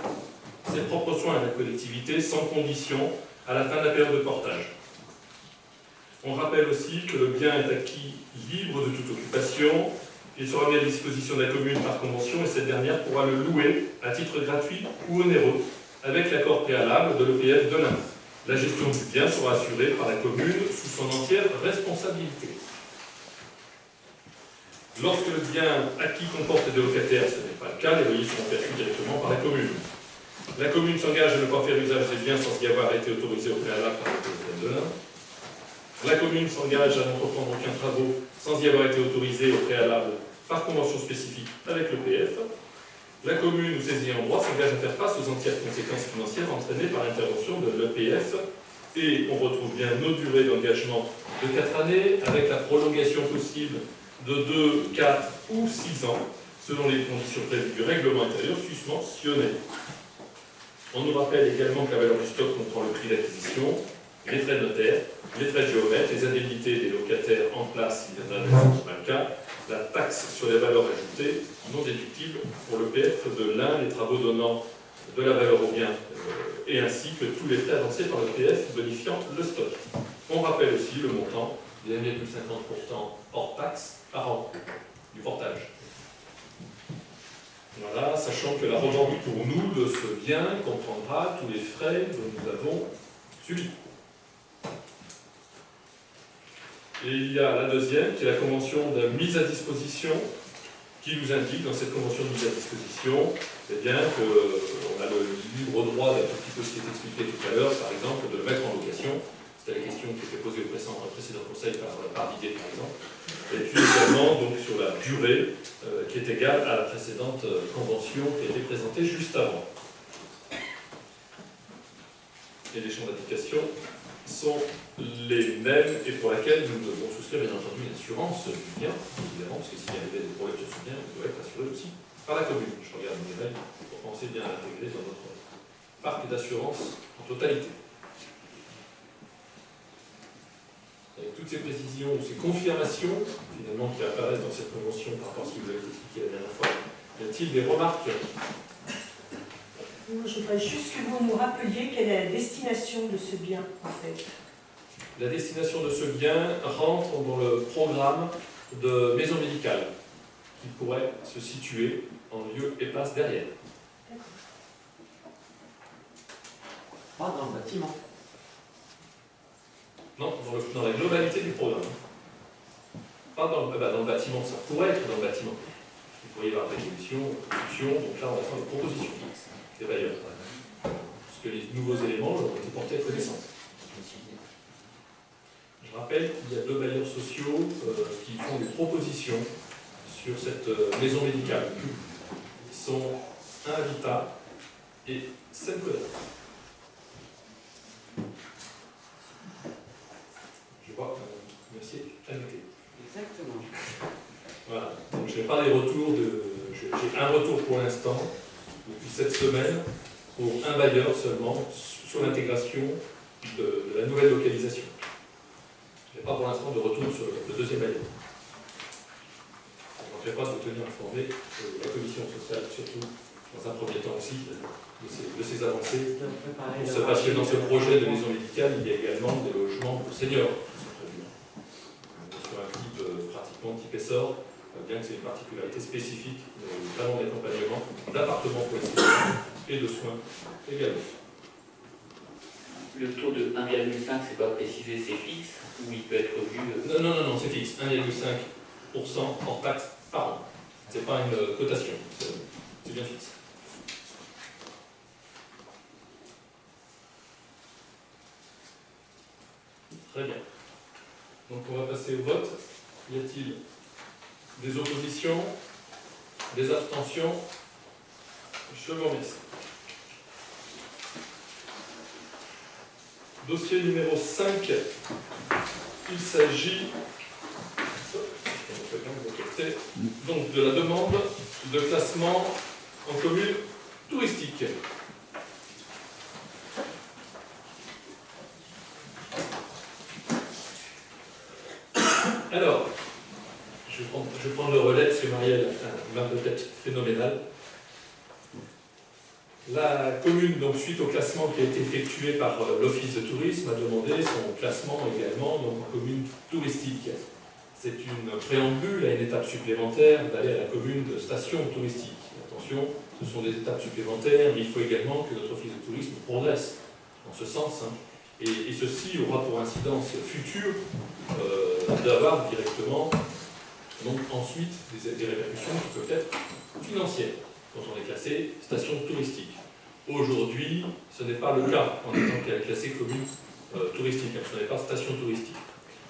S1: ses propres soins à la collectivité, sans condition, à la fin de la période de portage. On rappelle aussi que le bien est acquis libre de toute occupation. Il sera mis à disposition de la commune par convention et cette dernière pourra le louer à titre gratuit ou onéreux avec l'accord préalable de l'EPF de l'Ain. La gestion du bien sera assurée par la commune sous son entière responsabilité. Lorsque le bien acquis comporte des locataires, ce n'est pas le cas, les loyers seront perçus directement par la commune. La commune s'engage à ne pas faire usage des biens sans y avoir été autorisée au préalable par le président de l'Ain. La commune s'engage à n'entreprendre aucun travaux sans y avoir été autorisée au préalable par convention spécifique avec l'EPF. La commune ou ses ayants droit s'engage à faire face aux entières conséquences financières entraînées par l'intervention de l'EPF. Et on retrouve bien nos durées d'engagement de 4 années, avec la prolongation possible de 2, 4 ou 6 ans, selon les conditions prévues du règlement intérieur susmentionné. On nous rappelle également que la valeur du stock comprend le prix d'acquisition, les frais de notaire, les frais de géomètre, les indemnités des locataires en place, s'il y en a, c'est pas le cas, la taxe sur les valeurs ajoutées non déductibles pour l'EPF de l'Ain, les travaux donnant de la valeur au bien, et ainsi que tous les frais avancés par l'EPF bonifiant le stock. On rappelle aussi le montant de 1,50% hors taxe par an du portage. Voilà, sachant que la revente pour nous de ce bien comprendra tous les frais dont nous avons subis. Et il y a la deuxième, qui est la convention de mise à disposition, qui nous indique dans cette convention de mise à disposition, c'est bien qu'on a le libre droit d'un tout petit peu ce qui est expliqué tout à l'heure, par exemple, de le mettre en location. C'était la question qui était posée au précédent conseil par Didier, par exemple. Et puis également donc, sur la durée, qui est égale à la précédente convention qui a été présentée juste avant. Et les champs d'application sont les mêmes et pour laquelle nous devons souscrire bien entendu une assurance du bien, évidemment, parce que s'il y avait des problèmes sur ce bien, il doit être assuré aussi par la commune. Je regarde mes règles pour penser bien à l'intégrer dans notre parc d'assurance en totalité. Avec toutes ces précisions, ces confirmations, finalement, qui apparaissent dans cette convention par rapport à ce que vous avez expliqué la dernière fois, y a-t-il des remarques?
S7: Moi, je voudrais juste que vous nous rappeliez quelle est la destination de ce bien, en fait.
S1: La destination de ce bien rentre dans le programme de maison médicale, qui pourrait se situer en lieu et place derrière.
S5: Pas dans le bâtiment.
S1: Non, dans la globalité du programme. Pas dans le bâtiment, ça pourrait être dans le bâtiment. Il pourrait y avoir révolution, donc là on va faire des propositions des bailleurs. Parce que les nouveaux éléments ont été portés à connaissance. Je rappelle qu'il y a 2 bailleurs sociaux qui font des propositions sur cette maison médicale. Ils sont Invita et Semcoda. Je vois merci, Annoté.
S5: Exactement.
S1: Voilà, donc je n'ai pas les retours j'ai un retour pour l'instant, depuis cette semaine, pour un bailleur seulement, sur l'intégration de la nouvelle localisation. Je n'ai pas pour l'instant de retour sur le deuxième bailleur. Je ne manquerai pas de vous tenir informé la commission sociale, surtout dans un premier temps aussi, de ces avancées. Parce que dans ce projet de maison médicale, il y a également des logements pour seniors qui sont prévus. Sur un type pratiquement type essor, bien que c'est une particularité spécifique, notamment d'accompagnement, d'appartements pour les seniors et de soins également.
S8: Le taux de 1,5, c'est pas précisé, c'est fixe ou il peut être revu
S1: Non, c'est fixe, 1,5% hors taxe par an. C'est pas une cotation, c'est bien fixe. Très bien. Donc on va passer au vote. Y a-t-il des oppositions? Des abstentions? Je vous remercie. Dossier numéro 5, il s'agit donc de la demande de classement en commune touristique. Alors, je vais prendre le relais parce que Marielle a une marque de tête phénoménale. La commune, donc suite au classement qui a été effectué par l'Office de tourisme, a demandé son classement également donc, en commune touristique. C'est une préambule à une étape supplémentaire d'aller à la commune de station touristique. Attention, ce sont des étapes supplémentaires, mais il faut également que notre Office de tourisme progresse dans ce sens. Et ceci aura pour incidence future d'avoir directement donc ensuite des répercussions qui peuvent être financières quand on est classé station touristique. Aujourd'hui, ce n'est pas le cas en étant classée commune touristique, ce n'est pas station touristique.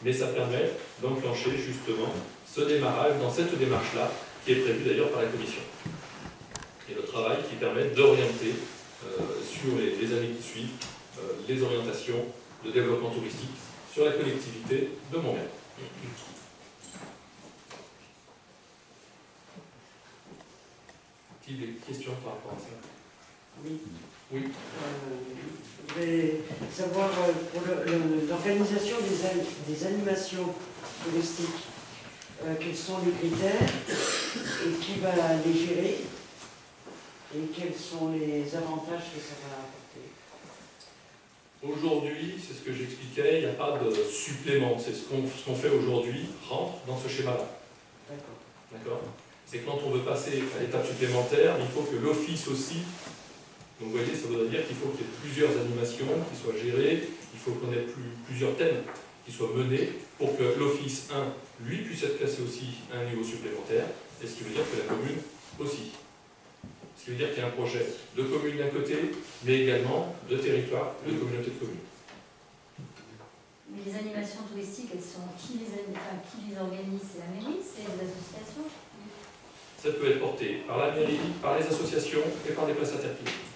S1: Mais ça permet d'enclencher justement ce démarrage dans cette démarche-là, qui est prévue d'ailleurs par la Commission. Et le travail qui permet d'orienter sur les années qui suivent les orientations de développement touristique sur la collectivité de Montréal. Qui des questions par rapport à ça?
S9: Oui.
S1: Oui.
S9: Je voudrais savoir pour l'organisation des animations touristiques, quels sont les critères et qui va les gérer et quels sont les avantages que ça va apporter.
S1: Aujourd'hui, c'est ce que j'expliquais, il n'y a pas de supplément. C'est ce qu'on fait aujourd'hui rentre dans ce schéma-là.
S9: D'accord.
S1: D'accord? C'est quand on veut passer à l'étape supplémentaire, il faut que l'office aussi. Donc vous voyez, ça voudrait dire qu'il faut qu'il y ait plusieurs animations qui soient gérées, il faut qu'on ait plusieurs thèmes qui soient menés pour que l'office 1, lui, puisse être classé aussi à un niveau supplémentaire, et ce qui veut dire que la commune aussi. Ce qui veut dire qu'il y a un projet de commune d'un côté, mais également de territoire, de communauté de communes.
S10: Mais les animations touristiques, elles sont qui les organise? C'est la mairie, c'est les associations?
S1: Ça peut être porté par la mairie, par les associations et par les prestataires privés.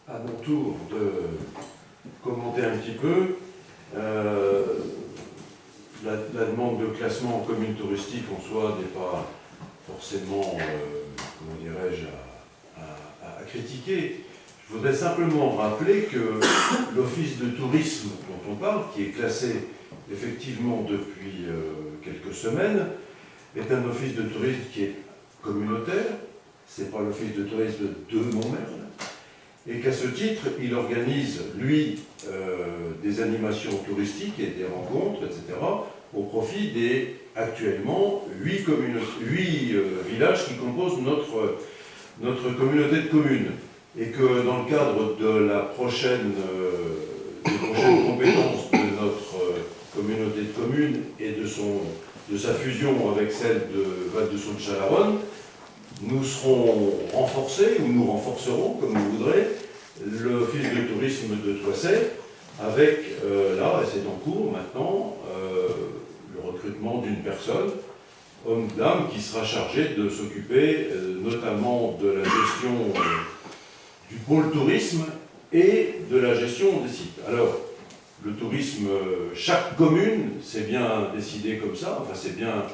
S2: À mon tour de commenter un petit peu, la demande de classement en commune touristique en soi n'est pas forcément, comment dirais-je, à critiquer. Je voudrais simplement rappeler que l'office de tourisme dont on parle, qui est classé effectivement depuis quelques semaines, est un office de tourisme qui est communautaire, c'est pas l'office de tourisme de Montmerle, et qu'à ce titre, il organise, lui, des animations touristiques et des rencontres, etc., au profit des, actuellement, 8 villages qui composent notre communauté de communes. Et que dans le cadre de la des prochaines compétences de notre communauté de communes et de sa fusion avec celle de Val-de-Saône-Chalaronne, nous serons renforcés, ou nous renforcerons, comme vous voudrez, l'office de tourisme de Toisset, avec, là, et c'est en cours maintenant, le recrutement d'une personne, homme ou dame, qui sera chargée de s'occuper notamment de la gestion du pôle tourisme et de la gestion des sites. Alors, le tourisme, chaque commune, c'est bien décidé comme ça, enfin c'est bien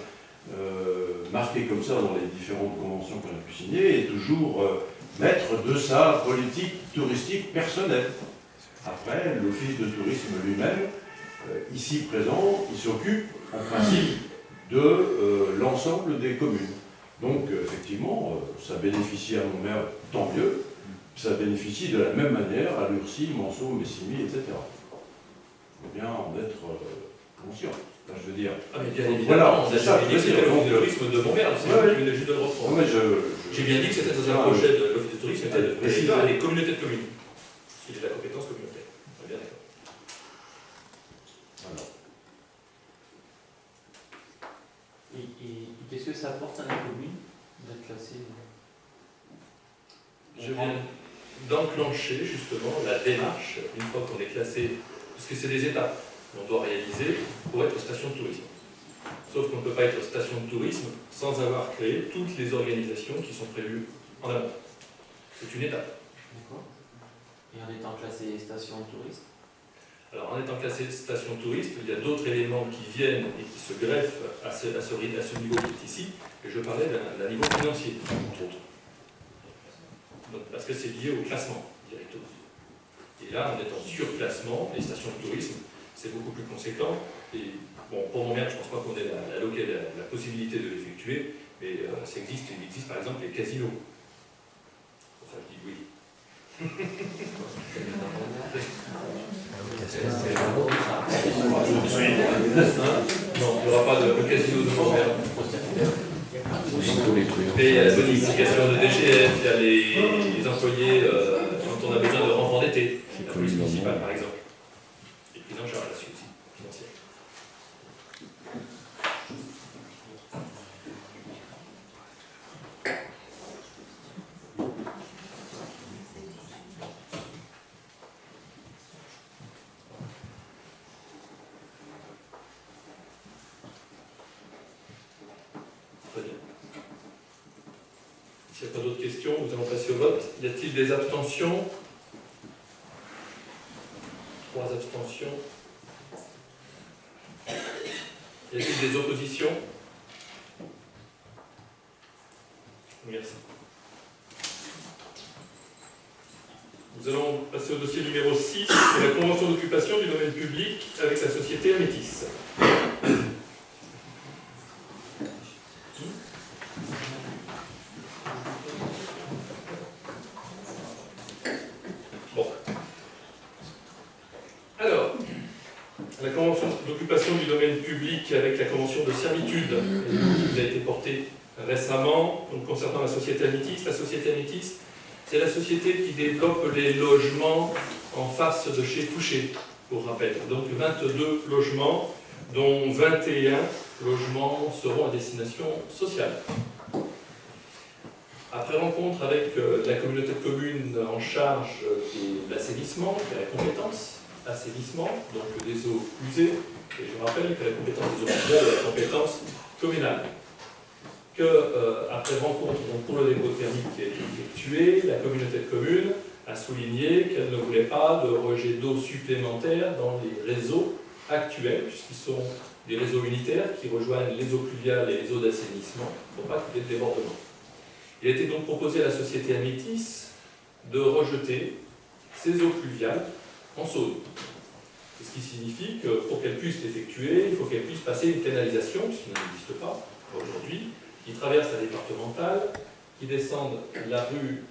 S2: marqué comme ça dans les différentes conventions qu'on a pu signer, et toujours maître de sa politique touristique personnelle. Après, l'office de tourisme lui-même, ici présent, il s'occupe en principe de l'ensemble des communes. Donc, effectivement, ça bénéficie à Montmerle, tant mieux. Ça bénéficie de la même manière à Lurcy, Manceau, Messimy, etc. Il faut bien en être conscient. Là, je veux dire.
S1: Ah, mais bien évidemment,
S2: voilà, c'est ça.
S1: C'était l'office de tourisme de Montréal, c'est moi qui venais juste de le reprendre. J'ai bien dit que c'était dans un projet de l'office de tourisme, c'était de préciser des communautés de communes. Il est de la compétence communautaire. On est bien d'accord.
S2: Voilà.
S5: Et qu'est-ce que ça apporte à la commune d'être classé?
S1: Je viens d'enclencher justement la démarche, une fois qu'on est classé, parce que c'est des étapes qu'on doit réaliser pour être station de tourisme. Sauf qu'on ne peut pas être station de tourisme sans avoir créé toutes les organisations qui sont prévues en amont. C'est une étape.
S5: D'accord. Et en étant classé station de tourisme?
S1: Alors en étant classé station de tourisme, il y a d'autres éléments qui viennent et qui se greffent à ce niveau qui est ici, et je parlais d'un niveau financier, entre autres. Donc, parce que c'est lié au classement, directement. Et là, en étant surclassement, les stations de tourisme, c'est beaucoup plus conséquent. Et bon, pour Montmerle, je ne pense pas qu'on ait la possibilité de l'effectuer, mais ça existe. Il existe par exemple les casinos. Pour ça, je dis oui. Non, il n'y aura pas de casino de Montmerle. Mais il y a la bonification de DGF, il y a les employés quand on a besoin de renfort d'été, la police municipale par exemple. Et prise en charge là-dessus aussi, financière. S'il n'y a pas d'autres questions, nous allons passer au vote. Y a-t-il des abstentions? 3 abstentions. Y a-t-il des oppositions? Merci. Nous allons passer au dossier numéro 6, c'est la convention d'occupation du domaine public avec la société Amétis. Bon. Alors, la convention d'occupation du domaine public avec la convention de servitude qui a été portée récemment, donc concernant la société Amétis. La société Amétis, c'est la société qui développe les logements en face de chez Fouché, pour rappel. Donc 22 logements, dont 21 logements seront à destination sociale. Après rencontre avec la communauté de communes en charge de l'assainissement, qui a la compétence assainissement, donc des eaux usées, et je rappelle que la compétence des eaux usées est la compétence communale. Après rencontre donc pour le dépôt thermique qui a été effectué, la communauté de communes a souligné qu'elle ne voulait pas de rejet d'eau supplémentaire dans les réseaux actuels, puisqu'ils sont des réseaux unitaires qui rejoignent les eaux pluviales et les eaux d'assainissement, pour pas qu'il y ait de débordement. Il a été donc proposé à la société Amétis de rejeter ces eaux pluviales en Saône. Ce qui signifie que pour qu'elle puisse l'effectuer, il faut qu'elle puisse passer une canalisation, puisqu'il n'existe pas aujourd'hui, qui traverse la départementale, qui descendent la rue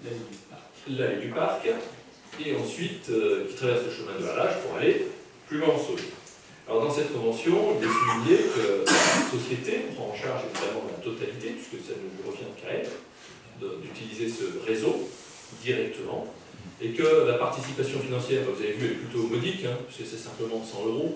S1: l'allée du Parc, et ensuite qui traverse le chemin de Halage pour aller plus loin en Saône. Alors dans cette convention, il est souligné que la société prend en charge évidemment la totalité, puisque ça nous revient de Carré, d'utiliser ce réseau directement, et que la participation financière, vous avez vu, est plutôt modique, puisque c'est simplement 100 €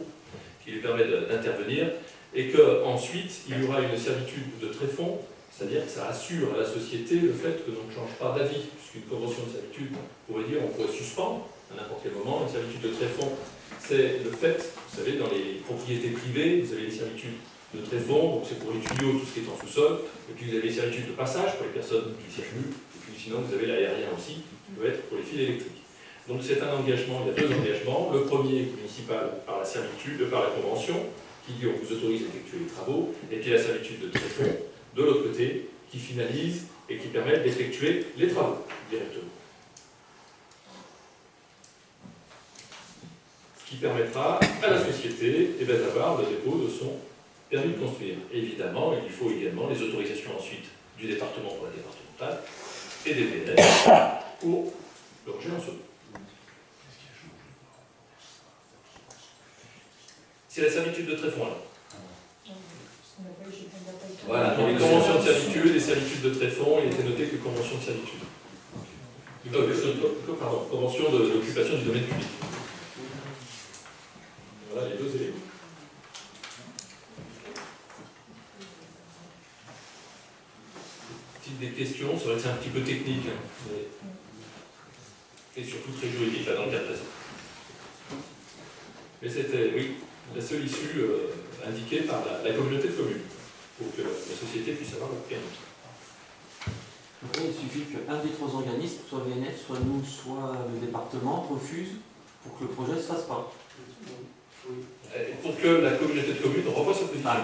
S1: qui lui permet d'intervenir, et qu'ensuite, il y aura une servitude de tréfonds, c'est-à-dire que ça assure à la société le fait que l'on ne change pas d'avis, puisqu'une convention de servitude, on pourrait dire, on pourrait suspendre à n'importe quel moment. Une servitude de tréfonds, c'est le fait, vous savez, dans les propriétés privées, vous avez les servitudes de tréfonds, donc c'est pour les tuyaux, tout ce qui est en sous-sol, et puis vous avez les servitudes de passage pour les personnes qui circulent, et puis sinon vous avez l'aérien aussi, qui peut être pour les fils électriques. Donc c'est un engagement, il y a 2 engagements. Le premier municipal par la servitude, par la convention, qui dit on vous autorise à effectuer les travaux, et puis la servitude de tréfonds, de l'autre côté, qui finalise et qui permet d'effectuer les travaux directement. Ce qui permettra à la société d'avoir le dépôt de son permis de construire. Et évidemment, il faut également les autorisations ensuite du département pour la départementale et des PNF pour le rejet en Saône. C'est la servitude de tréfonds là. Voilà, dans les conventions de servitude, les servitudes de tréfonds, il était noté que convention de servitude. Pardon, convention d'occupation du domaine public. Voilà les 2 éléments. Des questions, ça va être un petit peu technique, et surtout très juridique là dans le cas présent. Mais c'était, oui, la seule issue indiquée par la communauté de communes, pour que la société puisse avoir le permis.
S5: Oui, il suffit qu'un des 3 organismes, soit VNF, soit nous, soit le département, refuse pour que le projet ne se fasse pas.
S1: Pour que la communauté de communes revoie sa position.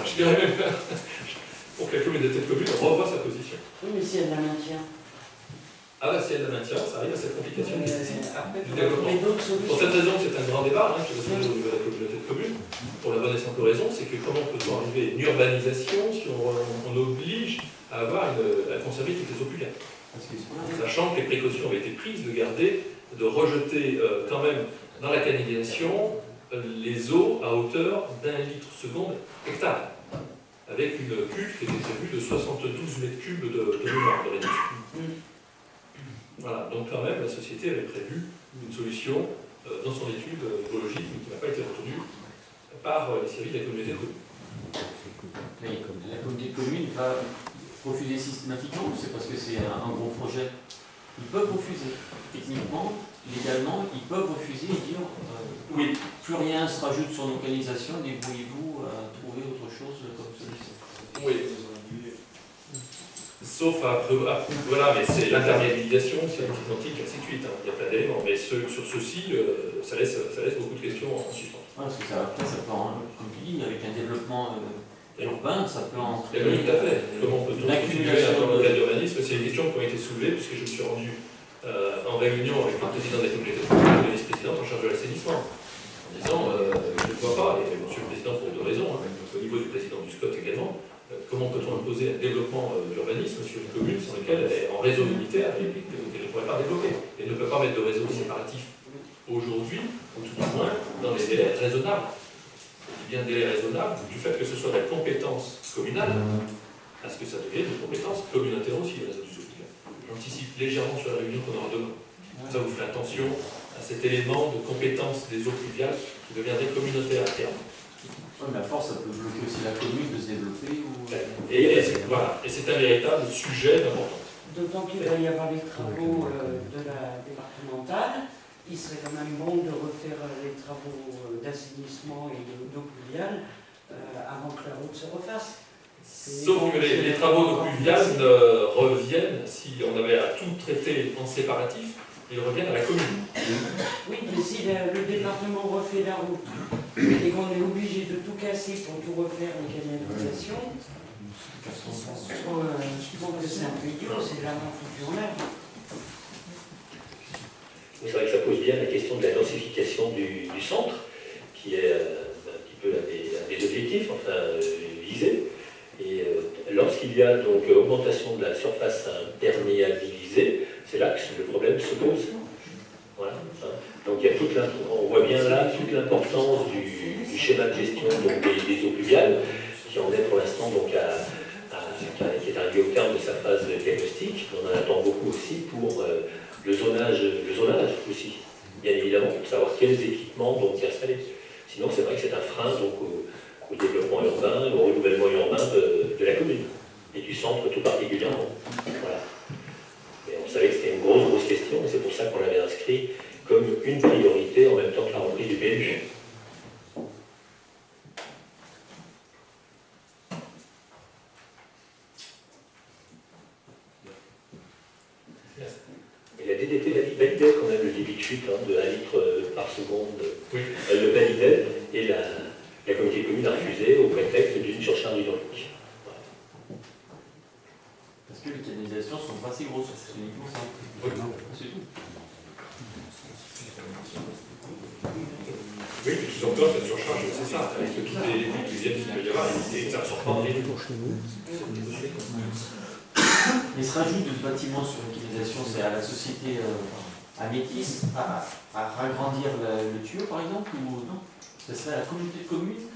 S1: Je dirais même pour que la communauté de communes revoie sa position.
S9: Oui, mais si elle la maintient.
S1: Ah bah si elle la maintient, ça arrive à cette complication du
S9: Après,
S1: développement. Pour cette raison, c'est un grand débat, je sais au niveau de la communauté de communes, pour la bonne et simple raison, c'est que comment peut-on arriver à une urbanisation si on oblige à conserver toutes les eaux pluviales. Sachant que les précautions avaient été prises de garder, de rejeter quand même dans la canalisation les eaux à hauteur d'1 litre seconde hectare, avec une cuve qui était prévue de 72 mètres cubes de mémoire de réduction. Voilà, donc quand même la société avait prévu une solution dans son étude écologique, mais qui n'a pas été retenue par les services de la communauté de communes.
S5: Mais la communauté de communes va refuser systématiquement, c'est parce que c'est un gros projet. Ils peuvent refuser. Techniquement, légalement, ils peuvent refuser et dire oui, plus rien se rajoute sur localisation, débrouillez-vous à trouver autre chose comme solution.
S1: Oui. Sauf voilà, mais c'est l'intermédiation, c'est identique, ainsi de suite. Hein. Il y a plein d'éléments, mais sur ceci, ça laisse beaucoup de questions en suspens.
S5: Ouais, parce que après, ça peut, comme tu dis, avec un développement urbain, ça peut
S1: Et
S5: entraîner
S1: tout à fait. Comment peut-on contribuer à un plan d'urbanisme? C'est des questions qui ont été soulevées, puisque je me suis rendu en réunion avec le président des communautés de communes et le vice-président en charge de l'assainissement, en disant je ne vois pas, et monsieur le président pour deux raisons, hein, au niveau du président du SCOT également, comment peut-on imposer un développement d'urbanisme sur une commune sur laquelle elle est en réseau unitaire et qu'elle ne pourrait pas développer. Elle ne peut pas mettre de réseau séparatif aujourd'hui, ou tout du moins dans les délais raisonnables. Je dis bien délai raisonnable du fait que ce soit de la compétence communale, à ce que ça devienne une compétence communautaire aussi, le réseau du soutien. J'anticipe légèrement sur la réunion qu'on aura demain. Ça vous fait attention à cet élément de compétence des eaux pluviales qui deviendrait communautaire à terme.
S5: Ouais, mais à force, ça peut bloquer aussi la commune de se développer.
S1: Et c'est un véritable sujet d'importance.
S9: D'autant qu'il va y avoir les travaux de la départementale. Il serait quand même bon de refaire les travaux d'assainissement et d'eau pluviale avant que la route se refasse.
S1: Sauf que les travaux d'eau pluviale reviennent, si on avait à tout traiter en séparatif, ils reviennent à la commune.
S9: Oui, mais si le département refait la route et qu'on est obligé de tout casser pour tout refaire les canalisations, je trouve que c'est un peu idiot, c'est vraiment foutu en l'air.
S4: C'est vrai que ça pose bien la question de la densification du centre, qui est un petit peu un des objectifs, visés. Et lorsqu'il y a donc augmentation de la surface imperméabilisée, c'est là que le problème se pose. Voilà. Donc il y a on voit bien là toute l'importance du schéma de gestion donc, des eaux pluviales, qui en est pour l'instant donc qui est arrivé au terme de sa phase diagnostique. On en attend beaucoup aussi pour le zonage aussi, bien évidemment, pour savoir quels équipements donc y installer. Sinon, c'est vrai que c'est un frein donc, au développement urbain, au renouvellement urbain de la commune, et du centre tout particulièrement. Voilà. Et on savait que c'était une grosse question, et c'est pour ça qu'on l'avait inscrit comme une priorité en même temps que la reprise du PLU. Et la DDT validait quand même le débit de chute de 1 litre par seconde. Oui. Elle le validait et la communauté de communes a refusé au prétexte d'une surcharge hydraulique. Voilà.
S5: Parce que les canalisations sont pas assez grosses, c'est uniquement ça.
S1: Oui.
S5: C'est tout.
S1: Oui, mais tout encore cette surcharge, c'est ça, avec toutes les pluviales qu'il peut y avoir, et ça ne sort pas de l'île.
S5: Mais ce rajout de ce bâtiment sur l'utilisation, c'est à la société Amétis à ragrandir le tuyau par exemple, ou non? Ce serait à la communauté de communes?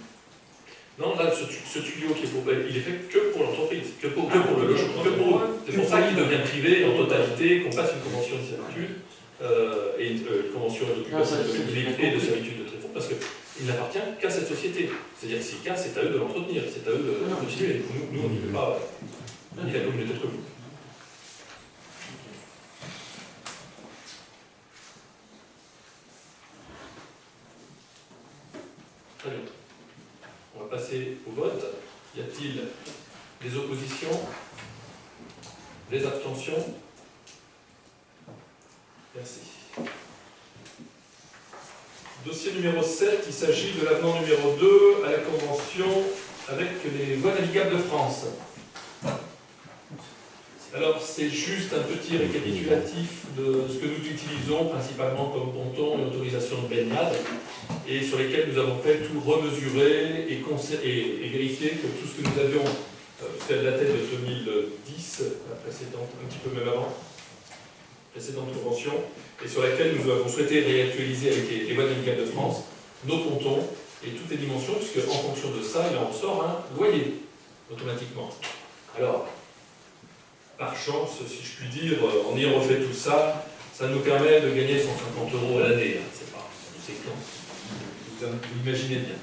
S1: Non, là, ce tuyau qui est pour, il est fait que pour l'entreprise, que pour le logement, que pour eux. C'est pour ça qu'il devient privé en totalité, qu'on fasse une convention de servitude et une convention d'occupation de mobilité et de servitude de tréfonds, parce qu'il n'appartient qu'à cette société. C'est-à-dire que si cas, c'est à eux de l'entretenir, c'est à eux de continuer. Nous on n'y peut pas, ni la communauté de communes. Très bien. On va passer au vote. Y a-t-il des oppositions? Des abstentions? Merci. Dossier numéro 7, il s'agit de l'avenant numéro 2 à la convention avec les voies navigables de France. Alors, c'est juste un petit récapitulatif de ce que nous utilisons principalement comme ponton et autorisation de baignade, et sur lesquels nous avons fait tout remesurer et vérifier que tout ce que nous avions, c'est la date de 2010, la précédente, un petit peu même avant, précédente convention, et sur laquelle nous avons souhaité réactualiser avec les voies navigables de France nos pontons et toutes les dimensions, puisque en fonction de ça, il en ressort un loyer automatiquement. Alors, par chance, si je puis dire, en ayant refait tout ça, ça nous permet de gagner 150 € à l'année. C'est pas conséquent. Vous imaginez bien.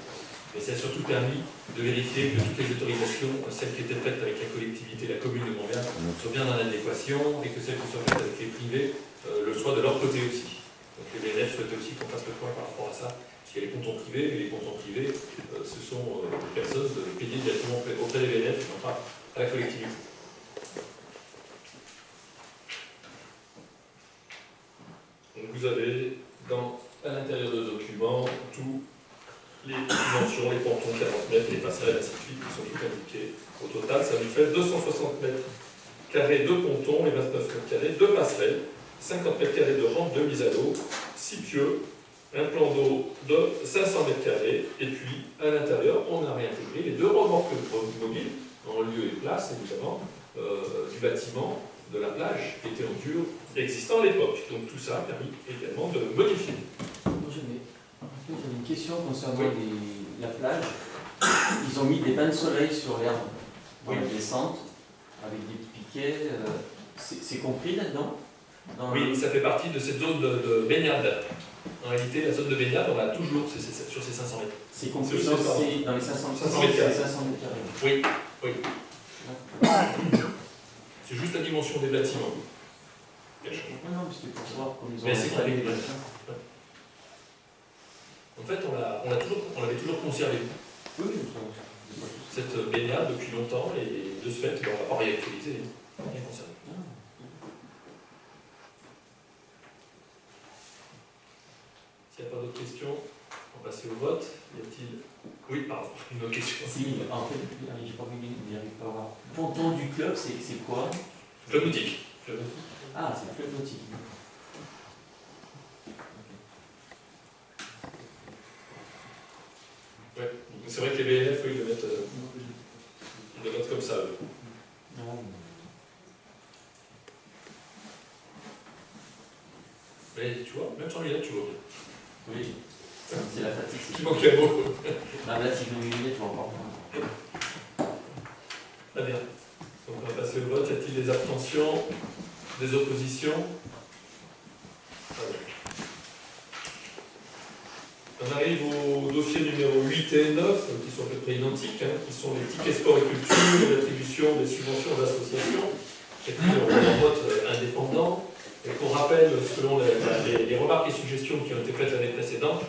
S1: Mais ça a surtout permis de vérifier que toutes les autorisations, celles qui étaient faites avec la collectivité, la commune de Montréal, soient bien dans l'adéquation et que celles qui sont faites avec les privés le soient de leur côté aussi. Donc les BNF souhaitent aussi qu'on fasse le point par rapport à ça, parce qu'il y a les pontons privés, et les pontons privés, ce sont des personnes payées directement auprès des BNF et non pas à la collectivité. Donc vous avez à l'intérieur de ce document tous les dimensions, les pontons, 40 mètres, les passerelles, ainsi de suite, qui sont toutes indiquées. Au total, ça nous fait 260 mètres carrés de pontons et 29 mètres carrés de passerelles, 50 mètres carrés de rampe de mise à l'eau, 6 pieux, un plan d'eau de 500 mètres carrés, et puis à l'intérieur, on a réintégré les 2 remorques mobiles, en lieu et place évidemment, du bâtiment de la plage qui était en dur existant à l'époque. Donc tout ça a permis également de modifier.
S5: Moi, j'avais une question concernant la plage. Ils ont mis des bains de soleil sur l'herbe dans la descente, avec des piquets. C'est compris là-dedans?
S1: Oui, ça fait partie de cette zone de baignade. En réalité, la zone de baignade, on l'a toujours sur ces 500 mètres.
S5: C'est compris
S1: C'est
S5: dans
S1: aussi
S5: les 500
S1: mètres carrés.
S5: 500 mètres carrés.
S1: Oui, oui. C'est juste la dimension des bâtiments.
S5: Non, mais c'était pour savoir comment ils ont
S1: Mais c'est
S5: installé les
S1: compris.
S5: machins.
S1: En fait, on l'avait toujours conservé.
S5: Oui,
S1: Cette baignade depuis longtemps, et de ce fait, on ne l'a pas réactualisé. Rien conservé. S'il n'y a pas d'autres questions, on va passer au vote. Y a-t-il... Oui, pardon, une autre question.
S5: Si, en fait, j'ai pas vu, il n'y arrive pas à voir. Ponton du club, c'est quoi?
S1: Club nautique.
S5: Ah, c'est le club nautique.
S1: Ouais. C'est vrai que les BNF, ils le mettent comme ça. Eux. Mais tu vois, même sans lunettes, tu vois bien.
S5: Oui, c'est la fatigue.
S1: Tu manques un mot.
S5: Là, si je mets mes lunettes, je vois encore.
S1: Très bien. Donc on va passer au vote. Y a-t-il des abstentions? Des oppositions? On arrive au dossier numéro 8 et 9, qui sont à peu près identiques, qui sont les tickets sport et culture, l'attribution des subventions d'associations, et puis on a un vote indépendant. Et pour rappel, selon les remarques et suggestions qui ont été faites l'année précédente,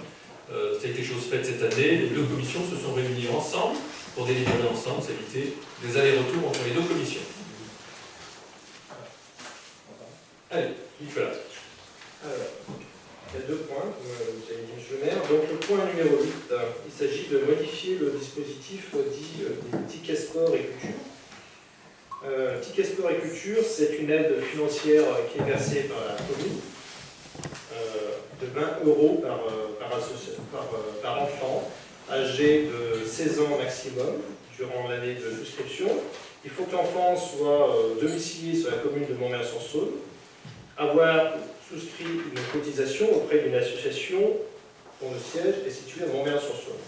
S1: ça a été chose faite cette année, les 2 commissions se sont réunies ensemble pour délibérer ensemble, ça éviter des allers-retours entre les 2 commissions. Allez, Nicolas.
S3: Alors, il y a 2 points, comme vous avez dit, monsieur le maire. Donc le point numéro 8, il s'agit de modifier le dispositif dit des tickets sport et culture. Ticket sport et culture, c'est une aide financière qui est versée par la commune de 20 € par enfant âgé de 16 ans maximum durant l'année de souscription. Il faut que l'enfant soit domicilié sur la commune de Montmerle-sur-Saône, avoir souscrit une cotisation auprès d'une association dont le siège est situé à Montmerle-sur-Saône.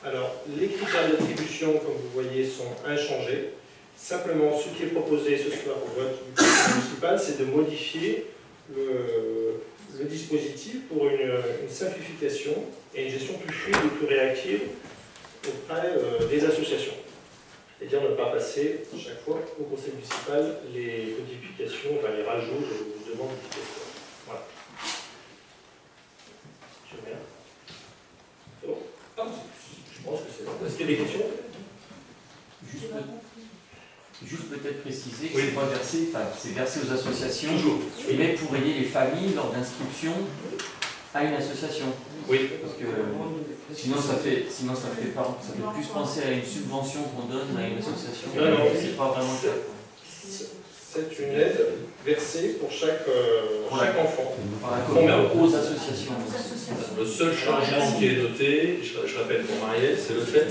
S3: Alors, les critères d'attribution, comme vous voyez, sont inchangés. Simplement, ce qui est proposé ce soir au vote du conseil municipal, c'est de modifier le dispositif pour une simplification et une gestion plus fluide et plus réactive auprès des associations. C'est-à-dire ne pas passer chaque fois au conseil municipal les modifications, enfin les rajouts de demandes de tickets sport. Voilà. Monsieur le maire. C'est bon? Je pense que c'est bon. Est-ce qu'il y a des questions?
S5: Juste peut-être préciser que
S1: Oui.
S5: c'est pas versé, enfin c'est versé aux associations,
S1: Toujours.
S5: mais pour aider les familles lors d'inscription à une association.
S1: Oui.
S5: Parce que sinon ça fait plus penser à une subvention qu'on donne à une association.
S3: Non, non.
S5: C'est pas vraiment ça.
S3: C'est une aide versée pour chaque enfant.
S5: Par la commune aux associations.
S1: Le seul changement qui est noté, je rappelle pour Marielle, c'est le fait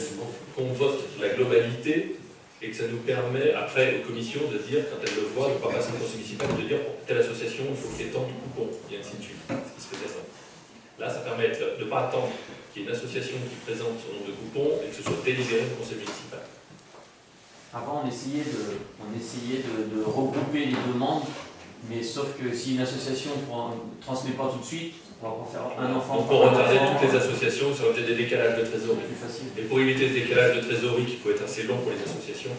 S1: qu'on vote la globalité et que ça nous permet, après, aux commissions, de dire, quand elles le voient, de ne pas passer au conseil municipal, de dire pour telle association, il faut qu'il y ait tant de coupons, et ainsi de suite. Ce qui se faisait avant. Là, ça permet de ne pas attendre qu'il y ait une association qui présente son nombre de coupons et que ce soit délibéré au conseil municipal.
S5: Avant, on essayait de regrouper les demandes, mais sauf que si une association ne transmet pas tout de suite, on va pas faire un enfant.
S1: Donc pour retarder toutes les associations, ça va peut-être des décalages de trésorerie.
S5: plus facile.
S1: Et pour éviter ce décalage de trésorerie qui peut être assez long pour les associations,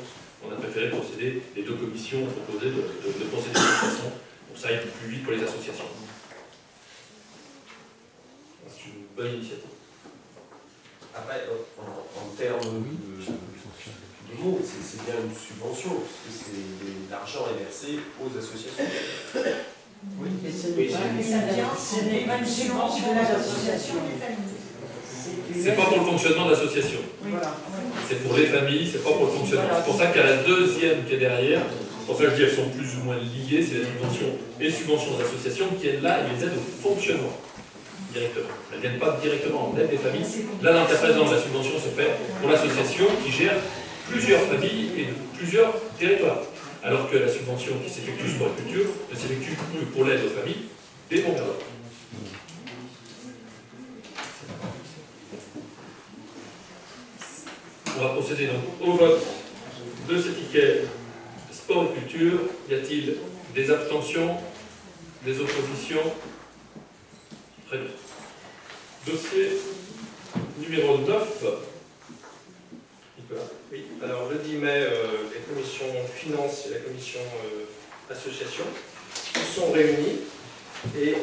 S1: on a préféré procéder, les 2 commissions ont proposé de procéder de cette façon, pour que ça aille plus vite pour les associations. C'est une bonne initiative.
S11: Après, en termes de mots, c'est bien une subvention, parce que l'argent est versé aux associations.
S9: Et ce
S3: Oui,
S9: n'est pas,
S7: Mais ça vient
S9: ce n'est pas une subvention
S7: de
S9: d'association.
S7: des familles.
S1: C'est pas pour le fonctionnement de l'association.
S9: Voilà.
S1: C'est pour les familles, c'est pas pour le fonctionnement. C'est pour ça qu'il y a la deuxième qui est derrière. C'est pour ça que je dis qu'elles sont plus ou moins liées, c'est la subvention et subventions d'associations qui est là et les aides au fonctionnement directement. Elles ne viennent pas directement en aide des familles. Là, dans le cas présent, la subvention se fait pour l'association qui gère plusieurs familles et plusieurs territoires. Alors que la subvention qui s'effectue sur la culture ne s'effectue que pour l'aide aux familles des Montréalais. On va procéder donc au vote de ces tickets sport et culture. Y a-t-il des abstentions, des oppositions? Très bien. Dossier numéro 9. Nicolas.
S3: Oui, alors le 10 mai, les commissions finances et la commission association se sont réunies et